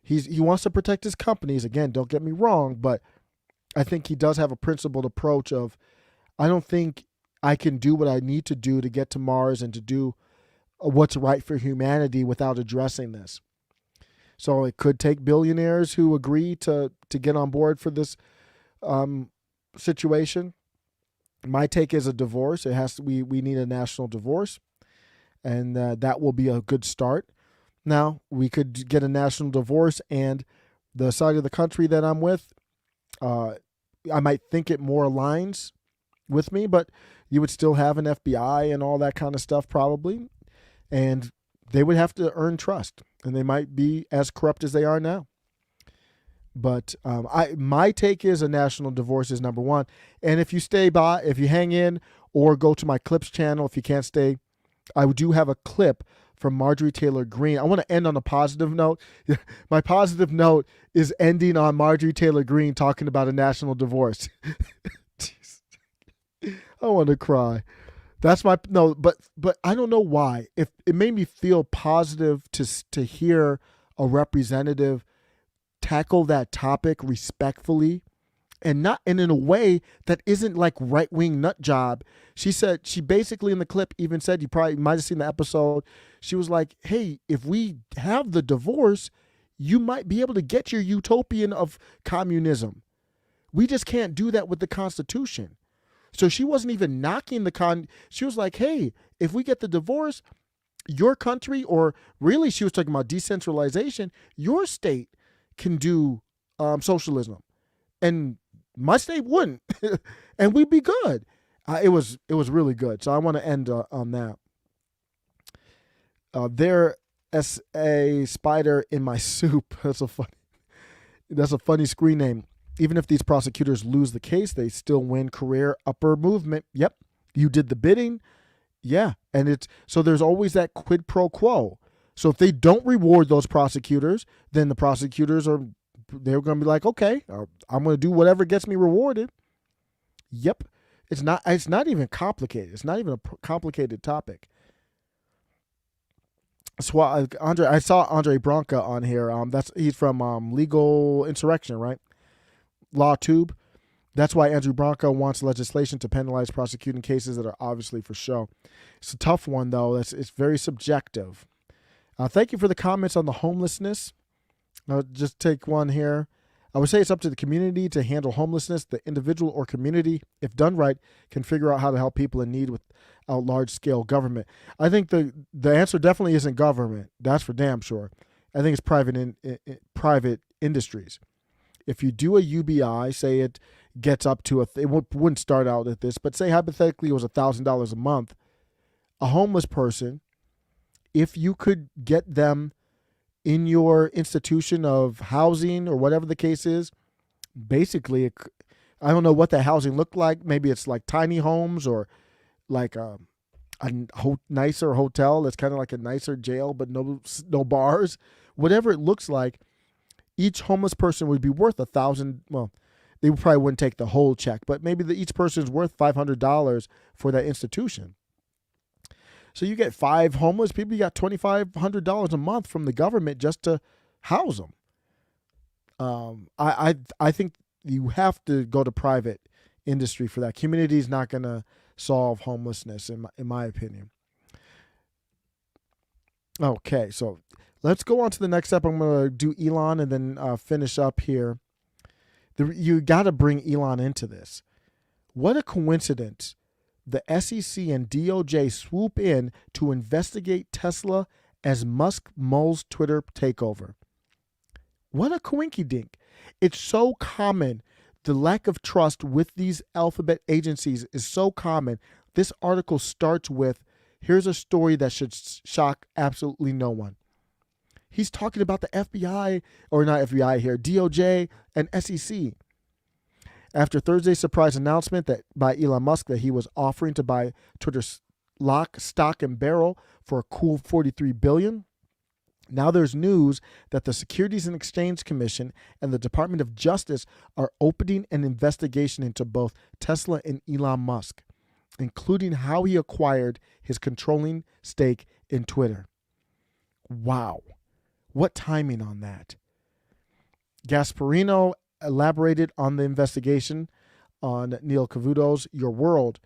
he wants to protect his companies. Again, don't get me wrong, but I think he does have a principled approach of, I don't think I can do what I need to do to get to Mars and to do what's right for humanity without addressing this. So it could take billionaires who agree to get on board for this situation. My take is a divorce. It has to. We need a national divorce, and that will be a good start. Now, we could get a national divorce, and the side of the country that I'm with, I might think it more aligns with me, but you would still have an FBI and all that kind of stuff probably, and they would have to earn trust, and they might be as corrupt as they are now. But my take is a national divorce is number one. And if you if you hang in or go to my clips channel, if you can't stay, I do have a clip from Marjorie Taylor Greene. I want to end on a positive note. My positive note is ending on Marjorie Taylor Greene talking about a national divorce. I want to cry. That's my no, but I don't know why. If it made me feel positive to hear a representative tackle that topic respectfully and in a way that isn't like right-wing nut job. She basically in the clip even said, you probably might have seen the episode, she was like, hey, if we have the divorce, you might be able to get your utopian of communism. We just can't do that with the Constitution. So she wasn't even knocking she was like, hey, if we get the divorce, your country, or really she was talking about decentralization, your state can do socialism, and my state wouldn't, and we'd be good. It was really good. So I want to end on that. There as a spider in my soup. That's a funny screen name. Even if these prosecutors lose the case, they still win career upper movement. Yep, you did the bidding. Yeah, and so there's always that quid pro quo. So if they don't reward those prosecutors, then the prosecutors they're going to be like, okay, I'm going to do whatever gets me rewarded. Yep. It's not even complicated. It's not even a complicated topic. So I saw Andre Branca on here. He's from Legal Insurrection, right? LawTube. That's why Andrew Branca wants legislation to penalize prosecuting cases that are obviously for show. It's a tough one, though. It's very subjective. Thank you for the comments on the homelessness. I'll just take one here. I would say it's up to the community to handle homelessness. The individual or community, if done right, can figure out how to help people in need without large-scale government. I think the answer definitely isn't government. That's for damn sure. I think it's private industries. If you do a UBI, say it gets up to it wouldn't start out at this, but say hypothetically it was $1,000 a month, a homeless person, if you could get them in your institution of housing or whatever the case is, basically, I don't know what that housing looked like. Maybe it's like tiny homes or like a nicer hotel that's kind of like a nicer jail, but no bars. Whatever it looks like, each homeless person would be worth $1,000. Well, they probably wouldn't take the whole check, but maybe each person is worth $500 for that institution. So you get 5 homeless people, you got $2,500 a month from the government just to house them. I think you have to go to private industry for that. Community is not going to solve homelessness, in my opinion. Okay, so let's go on to the next step. I'm going to do Elon and then finish up here. You got to bring Elon into this. What a coincidence. The SEC and DOJ swoop in to investigate Tesla as Musk mulls Twitter takeover. What a coinkydink. It's so common. The lack of trust with these alphabet agencies is so common. This article starts with, here's a story that should shock absolutely no one. He's talking about the FBI, or not FBI here, DOJ and SEC. After Thursday's surprise announcement by Elon Musk that he was offering to buy Twitter's stock and barrel for a cool $43 billion, now there's news that the Securities and Exchange Commission and the Department of Justice are opening an investigation into both Tesla and Elon Musk, including how he acquired his controlling stake in Twitter. Wow. What timing on that? Gasparino elaborated on the investigation on Neil Cavuto's Your World.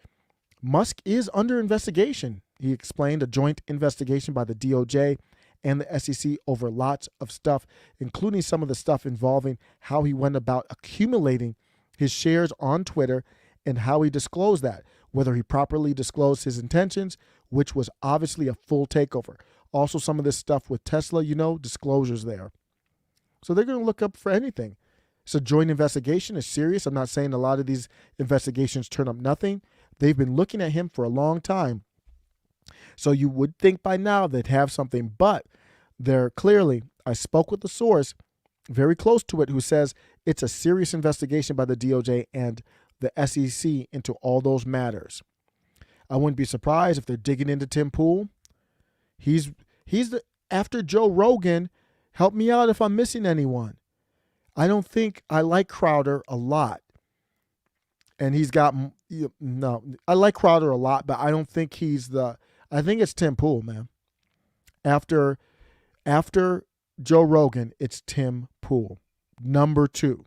Musk is under investigation. He explained a joint investigation by the DOJ and the SEC over lots of stuff, including some of the stuff involving how he went about accumulating his shares on Twitter and how he disclosed that, whether he properly disclosed his intentions, which was obviously a full takeover. Also, some of this stuff with Tesla, disclosures there. So they're going to look up for anything. It's a joint investigation. It's serious. I'm not saying a lot of these investigations turn up nothing. They've been looking at him for a long time. So you would think by now they'd have something, but they're clearly, I spoke with the source very close to it who says it's a serious investigation by the DOJ and the SEC into all those matters. I wouldn't be surprised if they're digging into Tim Pool. He's after Joe Rogan. Help me out if I'm missing anyone. I like Crowder a lot. And I like Crowder a lot, but I don't think I think it's Tim Pool, man. After Joe Rogan, it's Tim Pool, number 2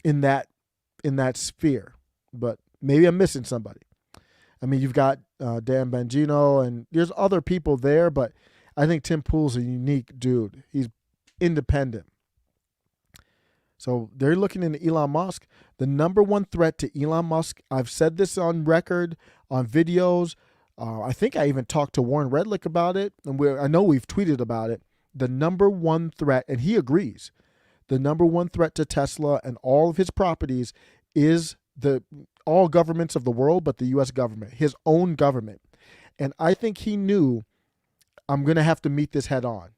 in that sphere. But maybe I'm missing somebody. I mean, you've got Dan Bongino, and there's other people there, but I think Tim Pool's a unique dude. He's independent. So they're looking into Elon Musk. The number one threat to Elon Musk, I've said this on record, on videos. I think I even talked to Warren Redlick about it, and I know we've tweeted about it. The number one threat, and he agrees, the number one threat to Tesla and all of his properties is all governments of the world, but the U.S. government, his own government. And I think he knew, I'm going to have to meet this head on.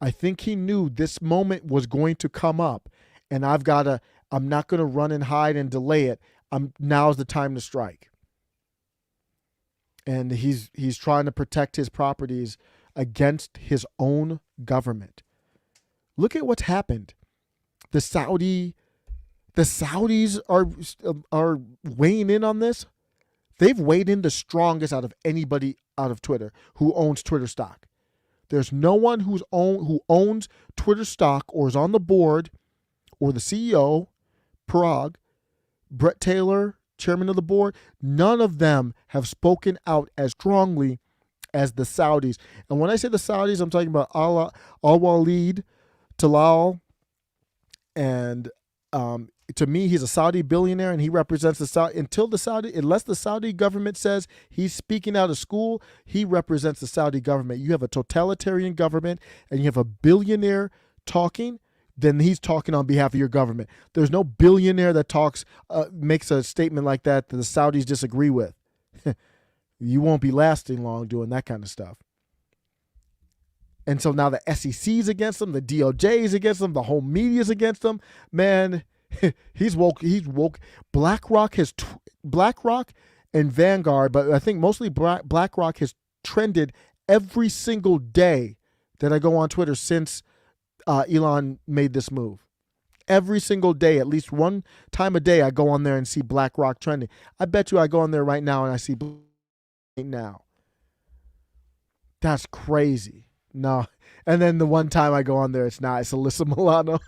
I think he knew this moment was going to come up, and I'm not going to run and hide and delay it. Now's the time to strike. And he's trying to protect his properties against his own government. Look at what's happened. The Saudis are weighing in on this. They've weighed in the strongest out of anybody out of Twitter who owns Twitter stock. There's no one who owns Twitter stock or is on the board, or the CEO, Parag, Brett Taylor, chairman of the board. None of them have spoken out as strongly as the Saudis. And when I say the Saudis, I'm talking about Al-Walid Talal. And to me, he's a Saudi billionaire, and he represents the Saudi. Unless the Saudi government says he's speaking out of school, he represents the Saudi government. You have a totalitarian government, and you have a billionaire talking, then he's talking on behalf of your government. There's no billionaire that makes a statement like that the Saudis disagree with. You won't be lasting long doing that kind of stuff. And so now the SEC's against them, the DOJ's against them, the whole media's against them. Man, he's woke. BlackRock and Vanguard, but I think mostly BlackRock has trended every single day that I go on Twitter since Elon made this move. Every single day, at least one time a day, I go on there and see BlackRock trending. I bet you I go on there right now and I see now. That's crazy. No. And then the one time I go on there, it's not. It's Alyssa Milano.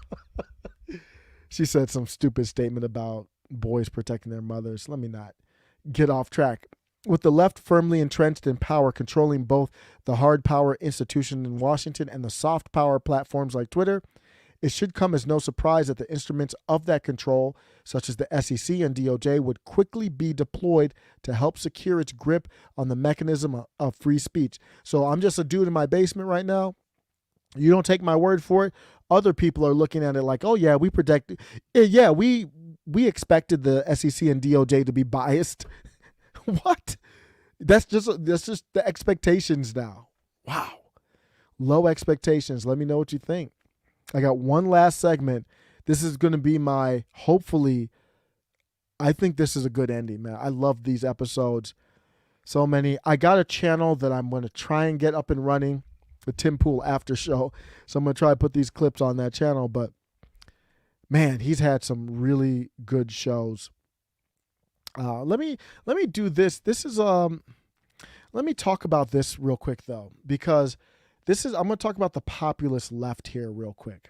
She said some stupid statement about boys protecting their mothers. Let me not get off track. With the left firmly entrenched in power, controlling both the hard power institution in Washington and the soft power platforms like Twitter, it should come as no surprise that the instruments of that control, such as the SEC and DOJ, would quickly be deployed to help secure its grip on the mechanism of free speech. So I'm just a dude in my basement right now. You don't take my word for it. Other people are looking at it like, oh yeah, we expected the SEC and DOJ to be biased. What? That's just the expectations now. Wow. Low expectations. Let me know what you think. I got one last segment. This is going to be hopefully, I think this is a good ending, man. I love these episodes. So many. I got a channel that I'm going to try and get up and running, the Tim Pool After Show. So I'm going to try to put these clips on that channel. But, man, he's had some really good shows. Let me do this. This is let me talk about this real quick though, because I'm going to talk about the populist left here real quick.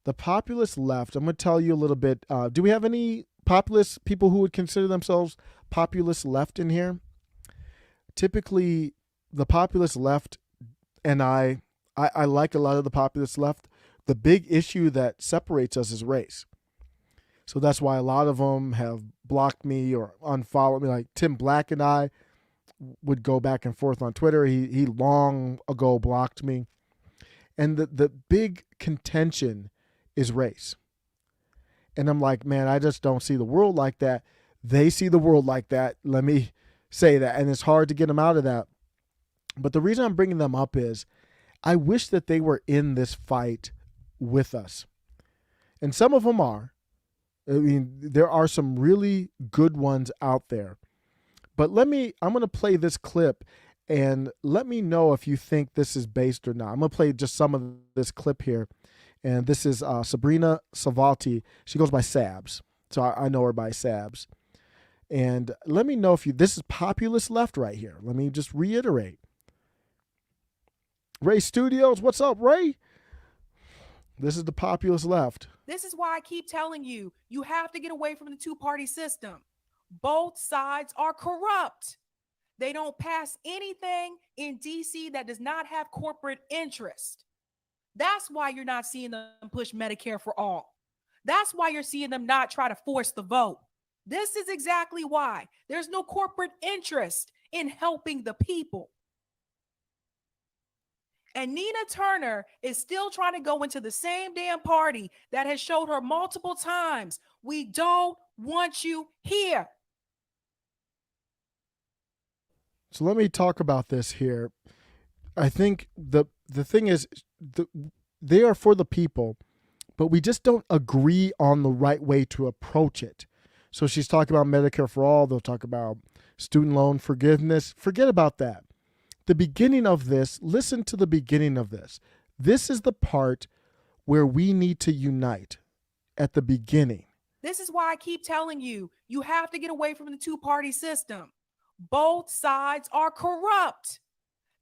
The populist left. I'm going to tell you a little bit. Do we have any populist people who would consider themselves populist left in here? Typically, the populist left, and I like a lot of the populist left. The big issue that separates us is race. So that's why a lot of them have blocked me or unfollowed me. Like Tim Black and I, would go back and forth on Twitter. He long ago blocked me. And the big contention is race. And I'm like, man, I just don't see the world like that. They see the world like that. Let me say that. And it's hard to get them out of that. But the reason I'm bringing them up is I wish that they were in this fight with us. And some of them are. I mean, there are some really good ones out there. But I'm going to play this clip and let me know if you think this is based or not. I'm going to play just some of this clip here. And this is Sabrina Savalti. She goes by Sabs. So I know her by Sabs. And let me know if this is populist left right here. Let me just reiterate. Ray Studios, what's up, Ray? This is the populist left. This is why I keep telling you, you have to get away from the two-party system. Both sides are corrupt. They don't pass anything in DC that does not have corporate interest. That's why you're not seeing them push Medicare for all. That's why you're seeing them not try to force the vote. This is exactly why. There's no corporate interest in helping the people. And Nina Turner is still trying to go into the same damn party that has showed her multiple times, we don't want you here. So let me talk about this here. I think the thing is, they are for the people, but we just don't agree on the right way to approach it. So she's talking about Medicare for all. They'll talk about student loan forgiveness. Forget about that. The beginning of this, listen to the beginning of this. This is the part where we need to unite at the beginning. This is why I keep telling you, you have to get away from the two-party system. Both sides are corrupt.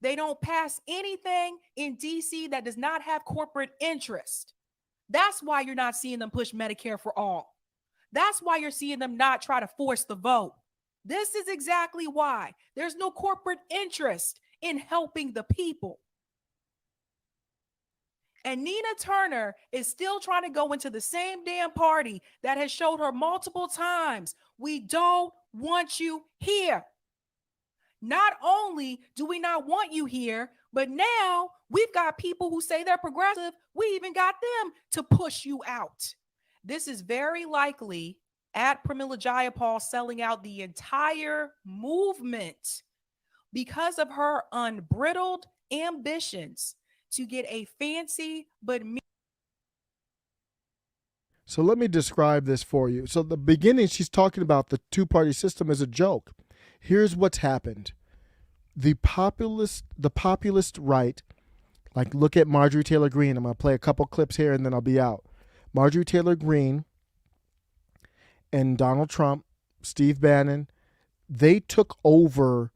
They don't pass anything in DC that does not have corporate interest. That's why you're not seeing them push Medicare for all. That's why you're seeing them not try to force the vote. This is exactly why. There's no corporate interest in helping the people. And Nina Turner is still trying to go into the same damn party that has showed her multiple times, we don't want you here. Not only do we not want you here, but now we've got people who say they're progressive. We even got them to push you out. This is very likely at Pramila Jayapal selling out the entire movement because of her unbridled ambitions to get a fancy but So let me describe this for you. So the beginning, she's talking about the two-party system as a joke. Here's what's happened. The populist right, like look at Marjorie Taylor Greene. I'm going to play a couple clips here and then I'll be out. Marjorie Taylor Greene and Donald Trump, Steve Bannon, they took over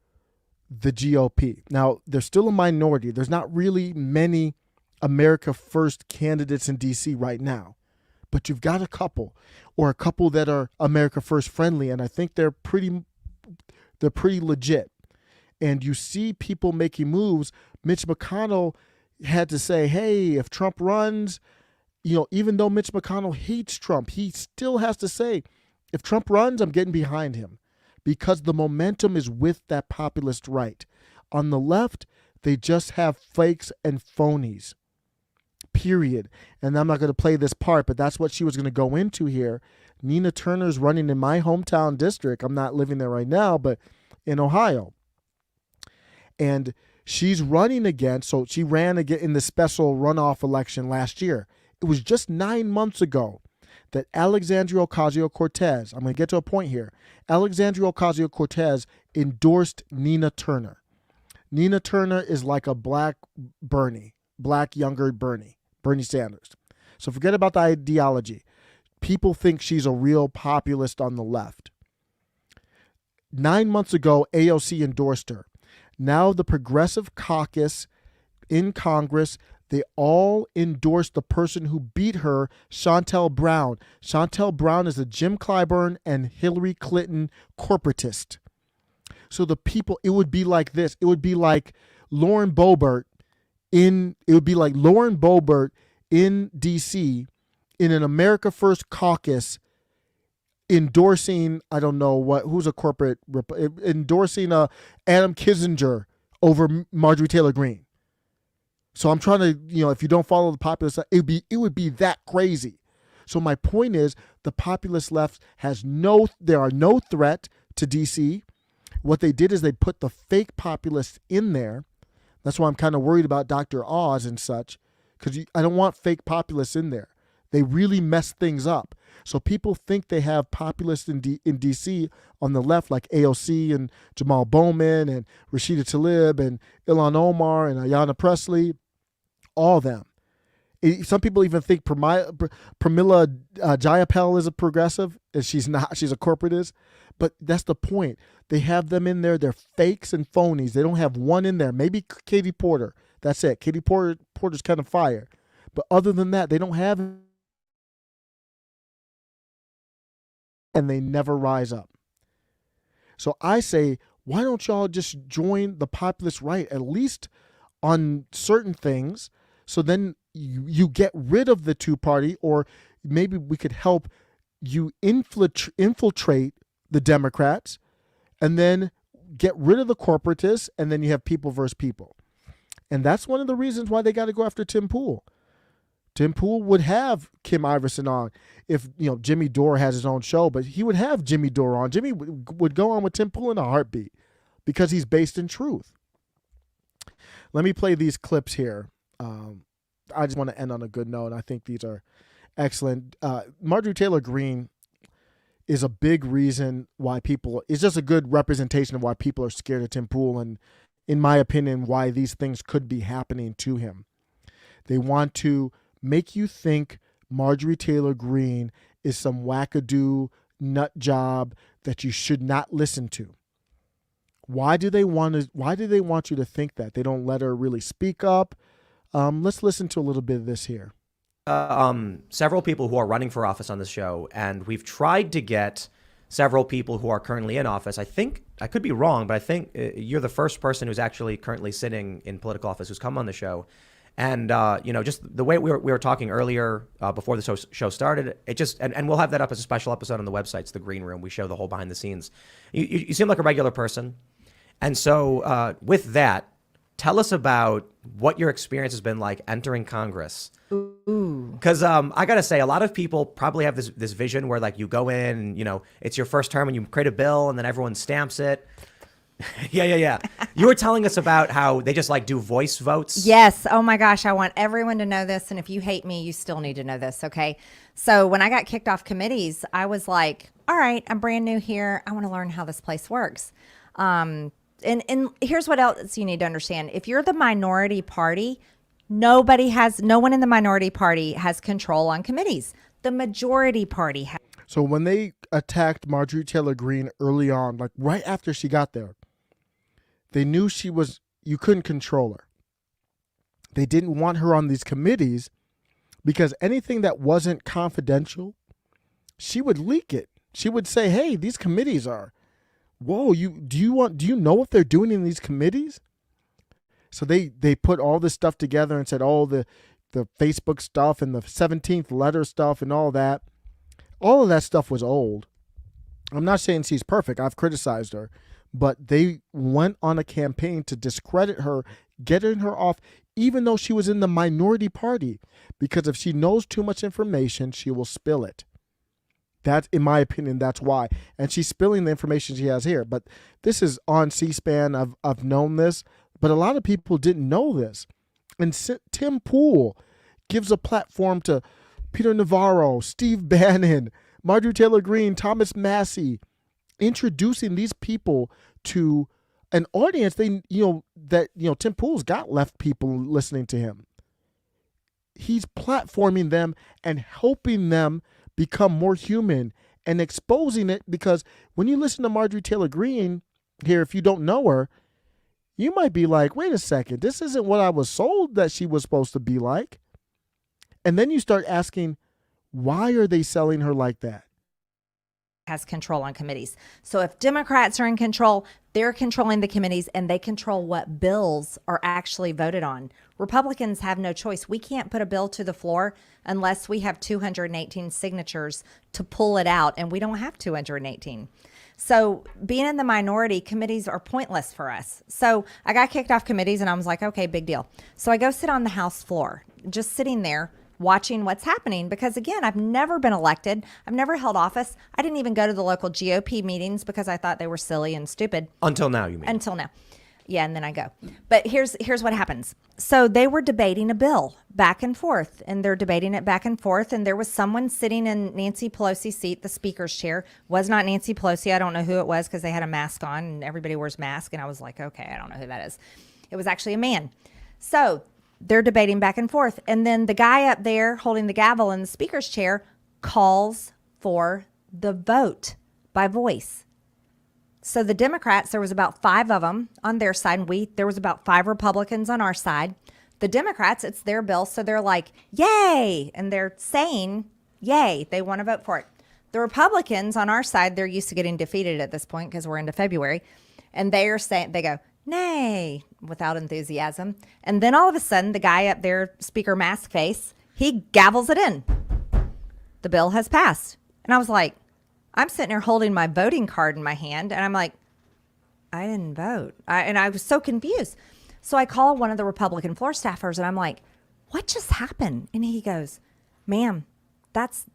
the GOP. Now, they're still a minority. There's not really many America First candidates in DC right now, but you've got a couple that are America First friendly, and I think they're pretty legit. And you see people making moves. Mitch McConnell had to say, hey, if Trump runs, even though Mitch McConnell hates Trump, he still has to say, if Trump runs, I'm getting behind him. Because the momentum is with that populist right. On the left, they just have fakes and phonies, period. And I'm not going to play this part, but that's what she was going to go into here. Nina Turner's running in my hometown district. I'm not living there right now, but in Ohio. And she's running again. So she ran again in the special runoff election last year. It was just 9 months ago that Alexandria Ocasio-Cortez, I'm going to get to a point here, Alexandria Ocasio-Cortez endorsed Nina Turner. Nina Turner is like a black younger Bernie Sanders. So forget about the ideology. People think she's a real populist on the left. 9 months ago, AOC endorsed her. Now the Progressive Caucus in Congress, they all endorsed the person who beat her, Shontel Brown. Shontel Brown is a Jim Clyburn and Hillary Clinton corporatist. So the people, it would be like this. It would be like Lauren Boebert in DC in an America First caucus endorsing, I don't know who's a corporate, endorsing Adam Kinzinger over Marjorie Taylor Greene. So I'm trying to, if you don't follow the populist, it would be that crazy. So my point is, the populist left there are no threat to DC. What they did is they put the fake populists in there. That's why I'm kind of worried about Dr. Oz and such, because I don't want fake populists in there. They really mess things up. So people think they have populists in DC on the left, like AOC and Jamal Bowman and Rashida Tlaib and Ilhan Omar and Ayanna Pressley, all of them. Some people even think Pramila Jayapal is a progressive, and she's not. She's a corporatist. But that's the point. They have them in there. They're fakes and phonies. They don't have one in there. Maybe Katie Porter. That's it. Katie Porter's kind of fire. But other than that, they don't have, and they never rise up. So I say, why don't y'all just join the populist right, at least on certain things, so then you get rid of the two-party, or maybe we could help you infiltrate the Democrats and then get rid of the corporatists, and then you have people versus people. And that's one of the reasons why they got to go after Tim Pool. Tim Pool would have Kim Iverson on if Jimmy Dore has his own show, but he would have Jimmy Dore on. Jimmy would go on with Tim Pool in a heartbeat because he's based in truth. Let me play these clips here. I just want to end on a good note. I think these are excellent. Marjorie Taylor Greene is a big reason why it's just a good representation of why people are scared of Tim Pool, and in my opinion, why these things could be happening to him. They want to make you think Marjorie Taylor Greene is some wackadoo nut job that you should not listen to. Why do they want you to think that? They don't let her really speak up. Let's listen to a little bit of this here. Several people who are running for office on this show, and we've tried to get several people who are currently in office. I think, I could be wrong, but I think you're the first person who's actually currently sitting in political office who's come on the show. And, just the way we were talking earlier before the show started, and we'll have that up as a special episode on the website. It's the Green Room. We show the whole behind the scenes. You seem like a regular person. And so with that, tell us about what your experience has been like entering Congress. Because I got to say, a lot of people probably have this vision where like you go in and, it's your first term and you create a bill and then everyone stamps it. Yeah. You were telling us about how they just like do voice votes. Yes. Oh my gosh. I want everyone to know this. And if you hate me, you still need to know this. Okay. So when I got kicked off committees, I was like, all right, I'm brand new here. I want to learn how this place works. And here's what else you need to understand. If you're the minority party, no one in the minority party has control on committees. The majority party has. So when they attacked Marjorie Taylor Greene early on, like right after she got there, they knew you couldn't control her. They didn't want her on these committees because anything that wasn't confidential, she would leak it. She would say, hey, these committees are, whoa, do you know what they're doing in these committees? So they put all this stuff together and said, oh, the Facebook stuff and the 17th letter stuff and all that. All of that stuff was old. I'm not saying she's perfect. I've criticized her. But they went on a campaign to discredit her, getting her off, even though she was in the minority party. Because if she knows too much information, she will spill it. That, in my opinion, that's why. And she's spilling the information she has here. But this is on C-SPAN. I've known this. But a lot of people didn't know this. And Tim Pool gives a platform to Peter Navarro, Steve Bannon, Marjorie Taylor Greene, Thomas Massey, introducing these people to an audience. Tim Pool's got left people listening to him. He's platforming them and helping them become more human and exposing it, because when you listen to Marjorie Taylor Greene here, if you don't know her, you might be like, wait a second, this isn't what I was sold that she was supposed to be like. And then you start asking, why are they selling her like that? has control on committees. So if Democrats are in control, they're controlling the committees and they control what bills are actually voted on. Republicans have no choice. We can't put a bill to the floor unless we have 218 signatures to pull it out, and we don't have 218. So being in the minority, committees are pointless for us. So I got kicked off committees and I was like, okay, big deal. So I go sit on the House floor, just sitting there watching what's happening, because again, I've never been elected. I've never held office. I didn't even go to the local GOP meetings because I thought they were silly and stupid. Until now, you mean? Until now. Yeah, and then I go. But here's what happens. So they were debating a bill back and forth, and they're debating it back and forth, and there was someone sitting in Nancy Pelosi's seat, the speaker's chair. Was not Nancy Pelosi. I don't know who it was because they had a mask on, and everybody wears masks, and I was like, okay, I don't know who that is. It was actually a man. So they're debating back and forth, and then the guy up there holding the gavel in the speaker's chair calls for the vote by voice. So the Democrats, there was about 5 of them on their side, and there was about 5 Republicans on our side. The Democrats, it's their bill, so they're like, yay, and they're saying, yay, they want to vote for it. The Republicans on our side, they're used to getting defeated at this point because we're into February, and they go, nay, without enthusiasm. And then all of a sudden, the guy up there, Speaker Mask Face, he gavels it in. The bill has passed. And I was like, I'm sitting there holding my voting card in my hand, and I'm like, I didn't vote. And I was so confused. So I call one of the Republican floor staffers, and I'm like, what just happened? And he goes, ma'am, that's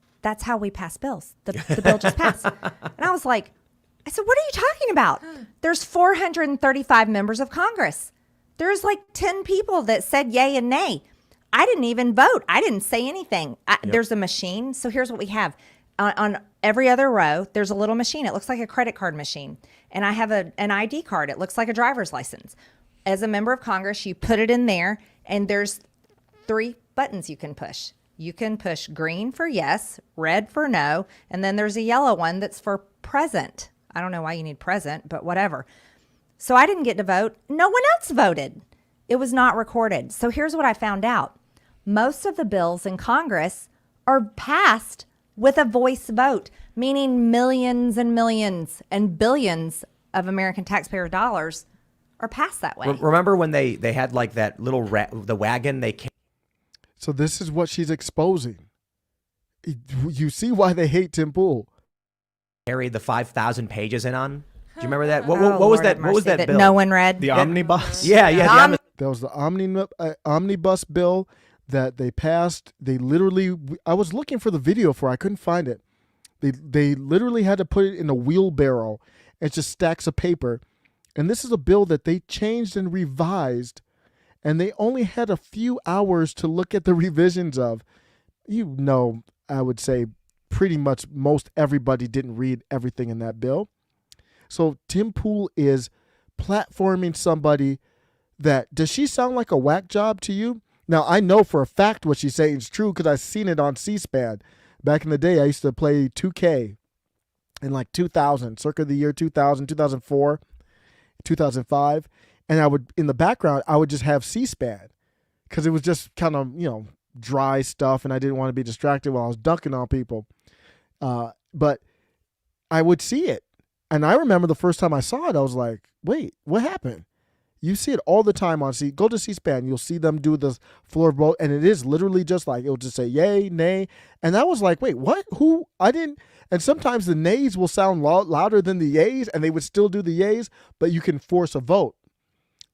how we pass bills. The bill just passed. And I was like, I said, what are you talking about? There's 435 members of Congress. There's like 10 people that said yay and nay. I didn't even vote. I didn't say anything. There's a machine. So here's what we have. On every other row, there's a little machine. It looks like a credit card machine. And I have an ID card. It looks like a driver's license. As a member of Congress, you put it in there, and there's 3 buttons you can push. You can push green for yes, red for no, and then there's a yellow one that's for present. I don't know why you need present, but whatever. So I didn't get to vote. No one else voted. It was not recorded. So here's what I found out. Most of the bills in Congress are passed with a voice vote, meaning millions and millions and billions of American taxpayer dollars are passed that way. Remember when they had like that little the wagon they came. So this is what she's exposing. You see why they hate Tim Pool. Carried the 5,000 pages in on? Do you remember that? What Oh, was Lord that? have What was mercy, that bill? no one read? The omnibus. Yeah. That was the omnibus bill that they passed. They literally, I was looking for the video for it. I couldn't find it. They literally had to put it in a wheelbarrow. It's just stacks of paper. And this is a bill that they changed and revised, and they only had a few hours to look at the revisions of. You know, I would say pretty much most everybody didn't read everything in that bill. So Tim Pool is platforming somebody that, does she sound like a whack job to you? Now, I know for a fact what she's saying is true because I've seen it on C-SPAN. Back in the day, I used to play 2K in like 2000, circa the year 2000, 2004, 2005. And I would, in the background, I would just have C-SPAN because it was just kind of, dry stuff, and I didn't want to be distracted while I was dunking on people. But I would see it. And I remember the first time I saw it, I was like, wait, what happened? You see it all the time on go to C-SPAN. You'll see them do the floor vote, and it is literally just like, it'll just say yay, nay. And I was like, wait, what? Who? I didn't. And sometimes the nays will sound louder than the yays, and they would still do the yays, but you can force a vote.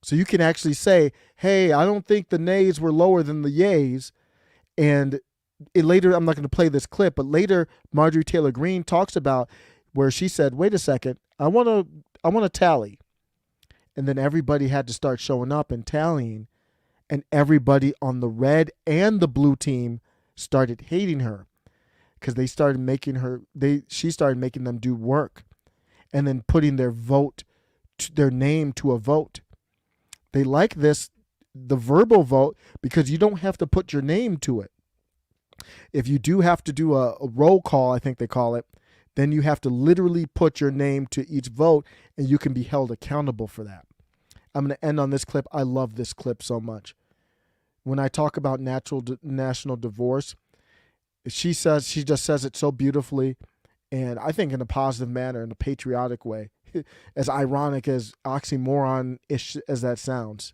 So you can actually say, hey, I don't think the nays were lower than the yays. And later, I'm not going to play this clip, but later Marjorie Taylor Greene talks about where she said, wait a second, I want to tally. And then everybody had to start showing up and tallying, and everybody on the red and the blue team started hating her because they started making she started making them do work and then putting their name to a vote. They like this, the verbal vote, because you don't have to put your name to it. If you do have to do a roll call, I think they call it, then you have to literally put your name to each vote, and you can be held accountable for that. I'm going to end on this clip. I love this clip so much. When I talk about national divorce, she just says it so beautifully. and I think in a positive manner, in a patriotic way, as ironic as oxymoron-ish as that sounds.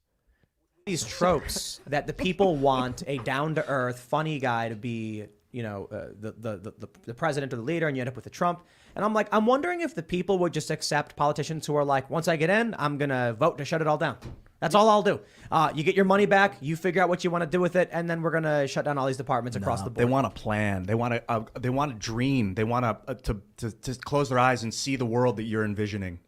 These tropes that the people want a down-to-earth, funny guy to be, the president or the leader, and you end up with a Trump. And I'm like, I'm wondering if the people would just accept politicians who are like, once I get in, I'm gonna vote to shut it all down. That's all I'll do. You get your money back, you figure out what you want to do with it, and then we're gonna shut down all these departments across the board. They want a plan. They want to dream. They want to close their eyes and see the world that you're envisioning.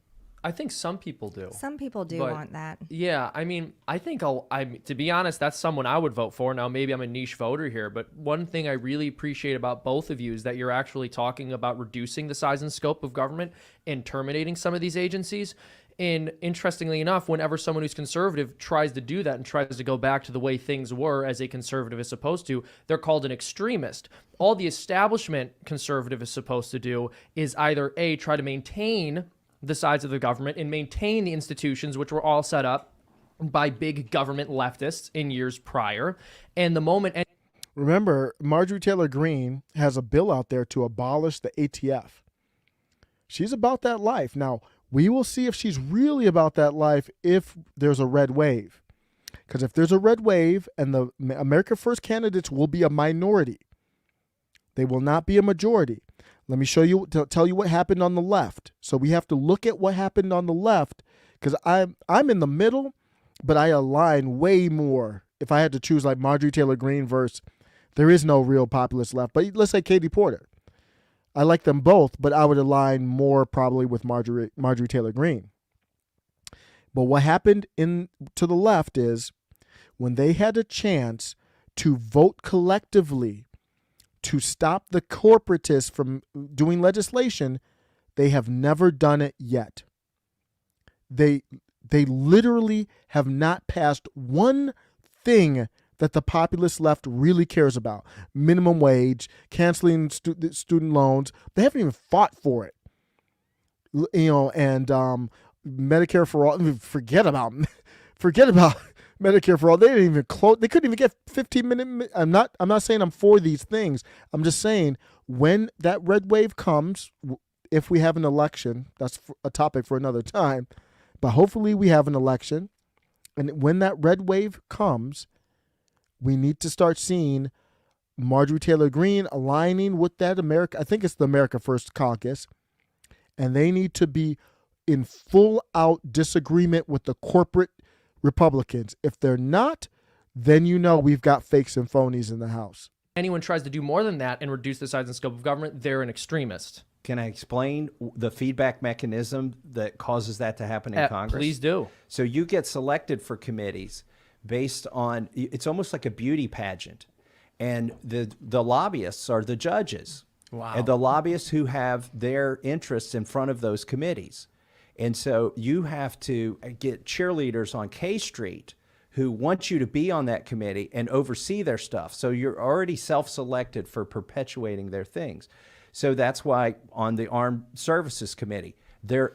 I think some people do. Some people do But, want that. Yeah, I mean, I think to be honest, that's someone I would vote for. Now, maybe I'm a niche voter here, but one thing I really appreciate about both of you is that you're actually talking about reducing the size and scope of government and terminating some of these agencies. And interestingly enough, whenever someone who's conservative tries to do that and tries to go back to the way things were as a conservative is supposed to, they're called an extremist. All the establishment conservative is supposed to do is either A, try to maintain the size of the government and maintain the institutions which were all set up by big government leftists in years prior. And the moment... Remember, Marjorie Taylor Greene has a bill out there to abolish the ATF. She's about that life. Now, we will see if she's really about that life if there's a red wave. Because if there's a red wave and the America First candidates will be a minority, they will not be a majority. Let me tell you what happened on the left. So we have to look at what happened on the left, because I'm in the middle, but I align way more. If I had to choose like Marjorie Taylor Greene versus, there is no real populist left, but let's say Katie Porter. I like them both, but I would align more probably with Marjorie Taylor Greene. But what happened to the left is when they had a chance to vote collectively to stop the corporatists from doing legislation, they have never done it yet. They literally have not passed one thing that the populist left really cares about. Minimum wage, canceling student loans. They haven't even fought for it. And Medicare for all. Forget about Medicare for all. They didn't even close. They couldn't even get 15-minute. I'm not saying I'm for these things. I'm just saying when that red wave comes, if we have an election, that's a topic for another time. But hopefully we have an election, and when that red wave comes, we need to start seeing Marjorie Taylor Greene aligning with that America. I think it's the America First caucus, and they need to be in full out disagreement with the corporate Republicans. If they're not, then we've got fakes and phonies in the House. Anyone tries to do more than that and reduce the size and scope of government, they're an extremist. Can I explain the feedback mechanism that causes that to happen in Congress? Please do. So you get selected for committees based on, it's almost like a beauty pageant. And the lobbyists are the judges. Wow. And the lobbyists who have their interests in front of those committees. And so you have to get cheerleaders on K Street who want you to be on that committee and oversee their stuff. So you're already self-selected for perpetuating their things. So that's why on the Armed Services Committee,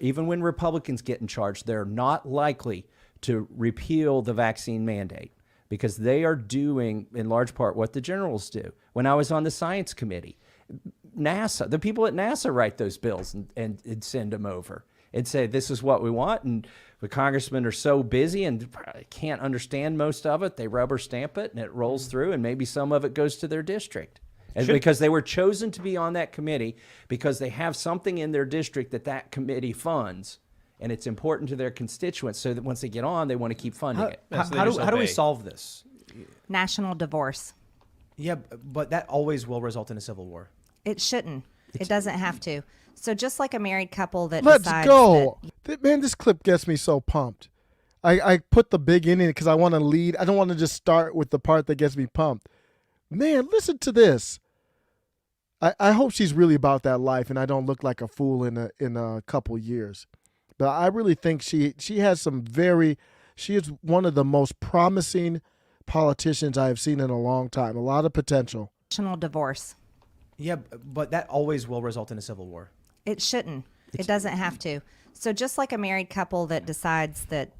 even when Republicans get in charge, they're not likely to repeal the vaccine mandate because they are doing, in large part, what the generals do. When I was on the Science Committee, NASA, the people at NASA write those bills and send them over and say, this is what we want. And the congressmen are so busy and can't understand most of it. They rubber stamp it and it rolls through, and maybe some of it goes to their district. And because they were chosen to be on that committee because they have something in their district that committee funds, and it's important to their constituents, so that once they get on, they want to keep funding it. How do we solve this? National divorce. Yeah, but that always will result in a civil war. It shouldn't. It doesn't have to. So just like a married couple that Let's decides go. Man, this clip gets me so pumped. I put the big in it because I want to lead. I don't want to just start with the part that gets me pumped. Man, listen to this. I hope she's really about that life and I don't look like a fool in a couple years. But I really think she has she is one of the most promising politicians I have seen in a long time. A lot of potential. national divorce. Yeah, but that always will result in a civil war. It shouldn't. It doesn't have to. So just like a married couple that decides that,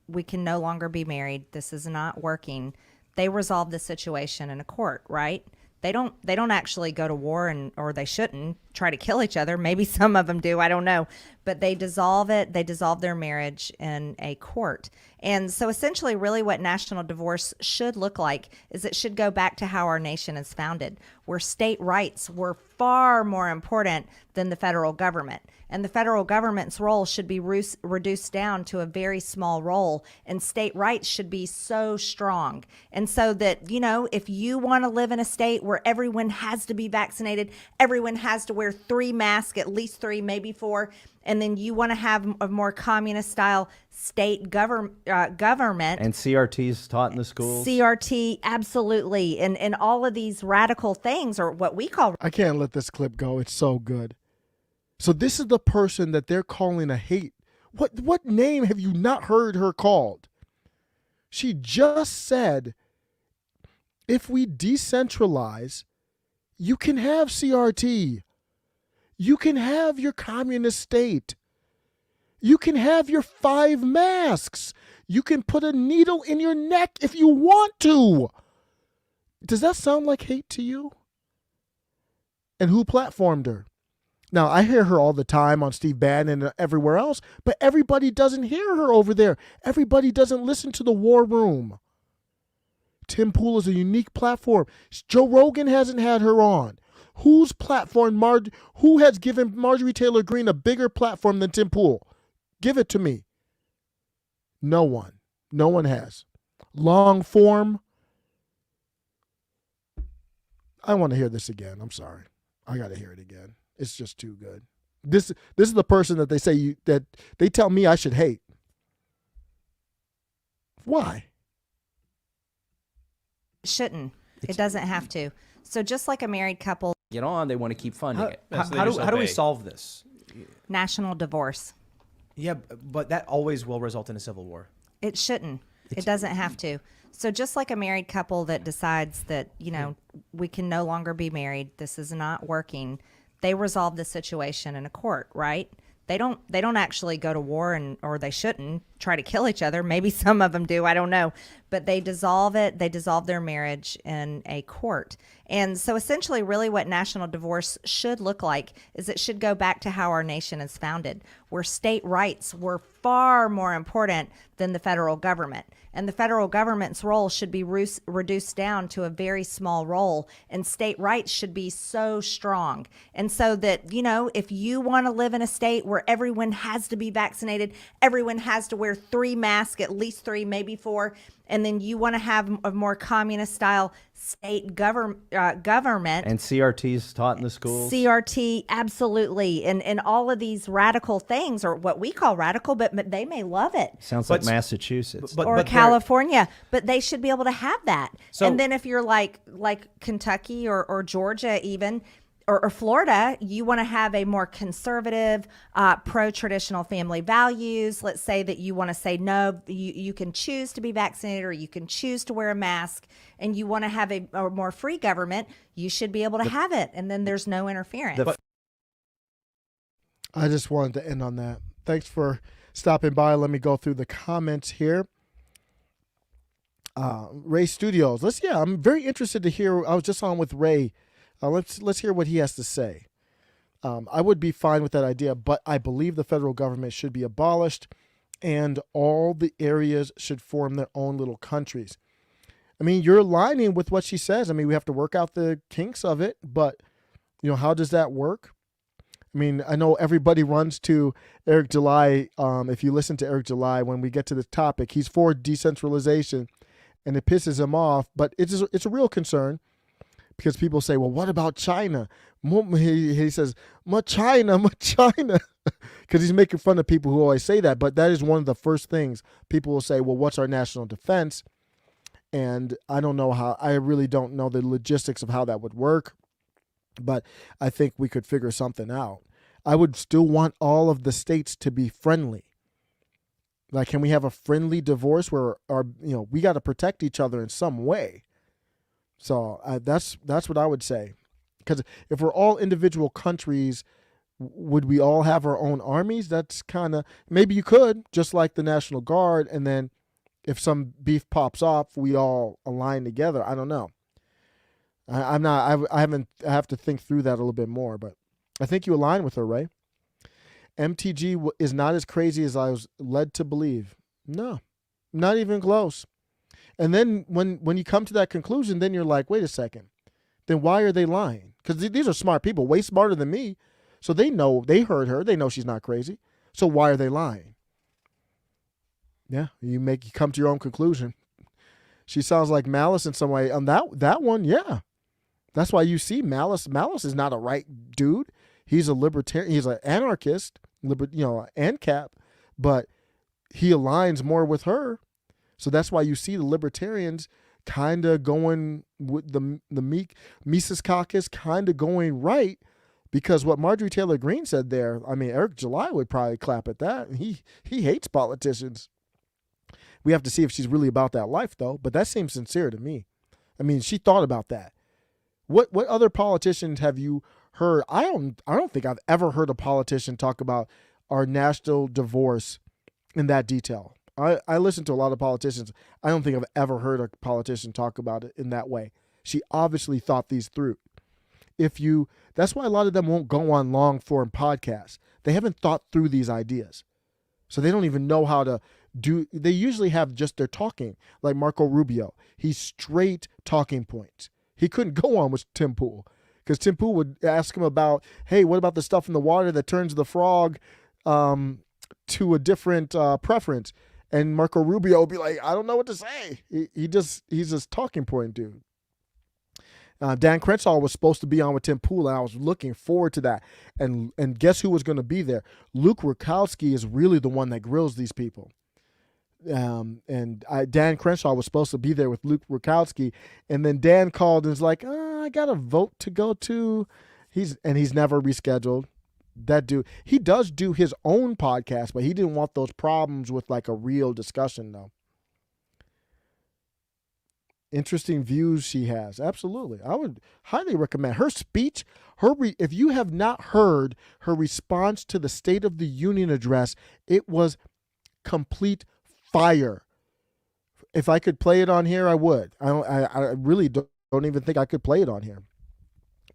we can no longer be married, this is not working, they resolve the situation in a court, right? They don't actually go to war or they shouldn't. try to kill each other. Maybe some of them do. I don't know. But they dissolve it. They dissolve their marriage in a court. And so essentially, really what national divorce should look like is it should go back to how our nation is founded, where state rights were far more important than the federal government. And the federal government's role should be reduced down to a very small role, and state rights should be so strong. And so that, you know, if you want to live in a state where everyone has to be vaccinated, everyone has to wear 3 masks, at least 3, maybe 4, and then you want to have a more communist style state government. And CRT's taught in the schools. CRT, absolutely. And all of these radical things are what we call. I can't let this clip go. It's so good. So this is the person that they're calling a hate. What name have you not heard her called? She just said, if we decentralize, you can have CRT. You can have your communist state. You can have your 5 masks. You can put a needle in your neck if you want to. Does that sound like hate to you? And who platformed her? Now, I hear her all the time on Steve Bannon and everywhere else, but everybody doesn't hear her over there. Everybody doesn't listen to the War Room. Tim Pool is a unique platform. Joe Rogan hasn't had her on. Whose platform, who has given Marjorie Taylor Greene a bigger platform than Tim Pool? Give it to me. No one. No one has. Long form. I want to hear this again. I'm sorry. I got to hear it again. It's just too good. This is the person that they say that they tell me I should hate. Why? Shouldn't. It doesn't have to. So just like a married couple. Get on, they want to keep funding it. How do we solve this? National divorce. Yeah, but that always will result in a civil war. It shouldn't. It doesn't have to. So just like a married couple that decides that, you know, we can no longer be married, this is not working, they resolve the situation in a court, right? They don't actually go to war or they shouldn't try to kill each other. Maybe some of them do, I don't know. But they dissolve it. They dissolve their marriage in a court. And so essentially really what national divorce should look like is it should go back to how our nation is founded, where state rights were far more important than the federal government. And the federal government's role should be reduced down to a very small role, and state rights should be so strong. And so that, you know, if you want to live in a state where everyone has to be vaccinated, everyone has to wear 3 masks, at least 3, maybe 4, and then you want to have a more communist style state government. And CRT's taught in the schools. CRT, absolutely. And all of these radical things are what we call radical, but they may love it. Sounds like Massachusetts. Or California, but they should be able to have that. So, and then if you're like Kentucky or Georgia even, or Florida, you want to have a more conservative, pro-traditional family values. Let's say that you want to say, no, you can choose to be vaccinated or you can choose to wear a mask, and you want to have a more free government, you should be able to have it, and then there's no interference. I just wanted to end on that. Thanks for stopping by. Let me go through the comments here. Ray Studios. I'm very interested to hear. I was just on with Ray. Let's hear what he has to say. I would be fine with that idea, but I believe the federal government should be abolished and all the areas should form their own little countries. I mean, you're aligning with what she says. I mean, we have to work out the kinks of it, but, you know, how does that work? I mean, I know everybody runs to Eric July. If you listen to Eric July, when we get to the topic, he's for decentralization and it pisses him off, but it's a real concern. Because people say, well, what about China? He says, China. Because he's making fun of people who always say that. But that is one of the first things people will say, well, what's our national defense? And I really don't know the logistics of how that would work. But I think we could figure something out. I would still want all of the states to be friendly. Like, can we have a friendly divorce where we got to protect each other in some way? So that's what I would say. Because if we're all individual countries, would we all have our own armies? That's kind of, maybe you could, just like the National Guard. And then if some beef pops off, we all align together. I don't know. I have to think through that a little bit more. But I think you align with her, Ray. MTG is not as crazy as I was led to believe. No, not even close. And then when you come to that conclusion, then you're like, wait a second. Then why are they lying? Because these are smart people, way smarter than me. So they know, they heard her. They know she's not crazy. So why are they lying? Yeah, you come to your own conclusion. She sounds like Malice in some way. On that one, yeah. That's why you see Malice. Malice is not a right dude. He's a libertarian. He's an anarchist, ANCAP, but he aligns more with her. So that's why you see the libertarians kind of going with the Mises Caucus kind of going right, because what Marjorie Taylor Greene said there, I mean, Eric July would probably clap at that. He hates politicians. We have to see if she's really about that life, though. But that seems sincere to me. I mean, she thought about that. What other politicians have you heard? I don't think I've ever heard a politician talk about our national divorce in that detail. I listen to a lot of politicians. I don't think I've ever heard a politician talk about it in that way. She obviously thought these through. That's why a lot of them won't go on long form podcasts. They haven't thought through these ideas. So they don't even know how to they usually have just their talking, like Marco Rubio. He's straight talking points. He couldn't go on with Tim Pool, because Tim Pool would ask him about, hey, what about the stuff in the water that turns the frog to a different preference? And Marco Rubio would be like, I don't know what to say. He's this talking point dude. Dan Crenshaw was supposed to be on with Tim Pool, and I was looking forward to that. And guess who was going to be there? Luke Rukowski is really the one that grills these people. Dan Crenshaw was supposed to be there with Luke Rukowski, and then Dan called and was like, I got a vote to go to. He's never rescheduled. That dude, he does do his own podcast, but he didn't want those problems with like a real discussion, though. Interesting views she has. Absolutely. I would highly recommend her speech. If you have not heard her response to the State of the Union address, it was complete fire. If I could play it on here, I would. I really don't even think I could play it on here,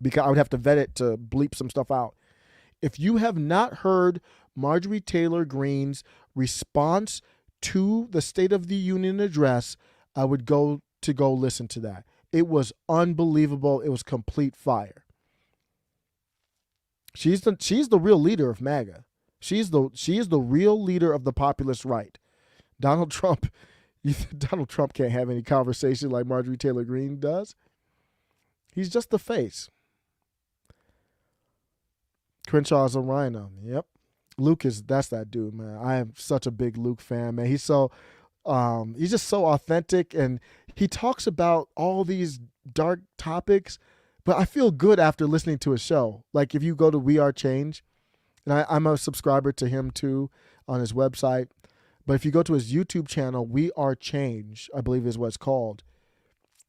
because I would have to vet it to bleep some stuff out. If you have not heard Marjorie Taylor Greene's response to the State of the Union address, I would go listen to that. It was unbelievable. It was complete fire. She's the real leader of MAGA. She is the real leader of the populist right. Donald Trump can't have any conversation like Marjorie Taylor Greene does. He's just the face. Crenshaw's a rhino. Yep. That's that dude, man. I am such a big Luke fan, man. He's just so authentic, and he talks about all these dark topics, but I feel good after listening to his show. Like if you go to We Are Change, and I'm a subscriber to him too on his website, but if you go to his YouTube channel, We Are Change, I believe is what it's called.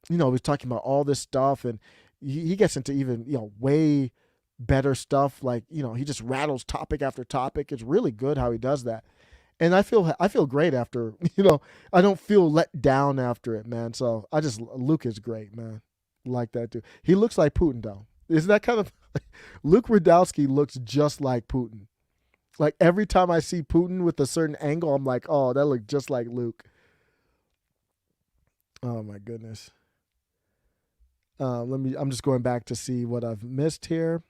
He's talking about all this stuff, and he gets into even, way better stuff. Like, he just rattles topic after topic. It's really good how he does that. And I feel great after, I don't feel let down after it, man. So Luke is great, man. Like that dude. He looks like Putin, though. Isn't that kind of, Luke Rudkowski looks just like Putin. Like every time I see Putin with a certain angle, I'm like, oh, that looked just like Luke. Oh my goodness. I'm just going back to see what I've missed here.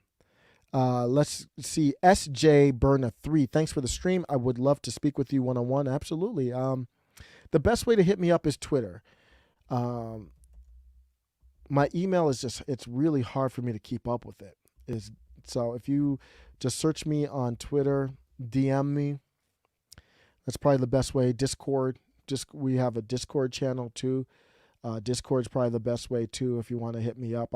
Let's see. SJ Burner 3. Thanks for the stream. I would love to speak with you one-on-one. Absolutely. The best way to hit me up is Twitter. My email is it's really hard for me to keep up with it. So if you just search me on Twitter, DM me. That's probably the best way. Discord. We have a Discord channel too. Discord's probably the best way too if you want to hit me up.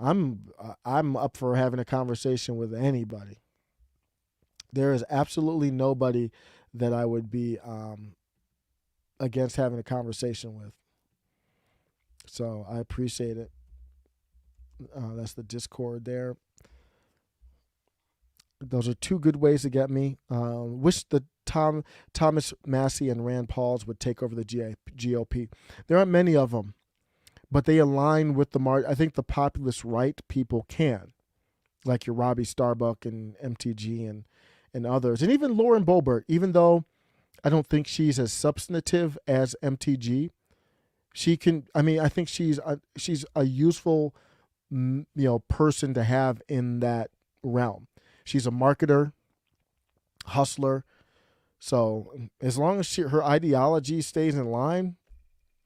I'm up for having a conversation with anybody. There is absolutely nobody that I would be against having a conversation with. So I appreciate it. That's the Discord there. Those are two good ways to get me. Wish the Thomas Massey and Rand Pauls would take over the GOP. There aren't many of them, but they align with I think the populist right people can. like your Robbie Starbuck and MTG and others. And even Lauren Boebert, even though I don't think she's as substantive as MTG, she can, I mean, I think she's a useful, person to have in that realm. She's a marketer, hustler. So as long as her ideology stays in line,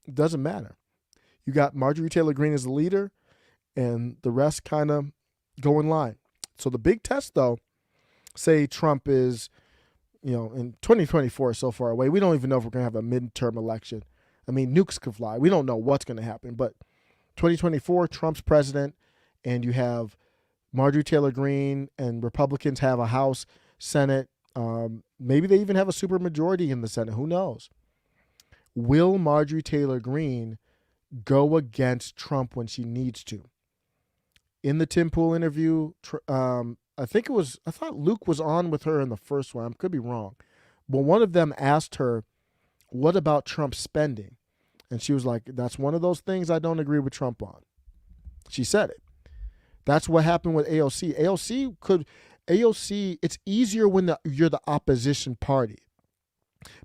it doesn't matter. You got Marjorie Taylor Greene as the leader, and the rest kind of go in line. So the big test, though, say Trump is, in 2024 is so far away. We don't even know if we're going to have a midterm election. I mean, nukes could fly. We don't know what's going to happen. But 2024, Trump's president, and you have Marjorie Taylor Greene, and Republicans have a House, Senate. Maybe they even have a supermajority in the Senate. Who knows? Will Marjorie Taylor Greene go against Trump when she needs to? In the Tim Pool interview, I thought Luke was on with her in the first one. I could be wrong. But one of them asked her, what about Trump's spending? And she was like, that's one of those things I don't agree with Trump on. She said it. That's what happened with AOC. AOC, it's easier when you're the opposition party,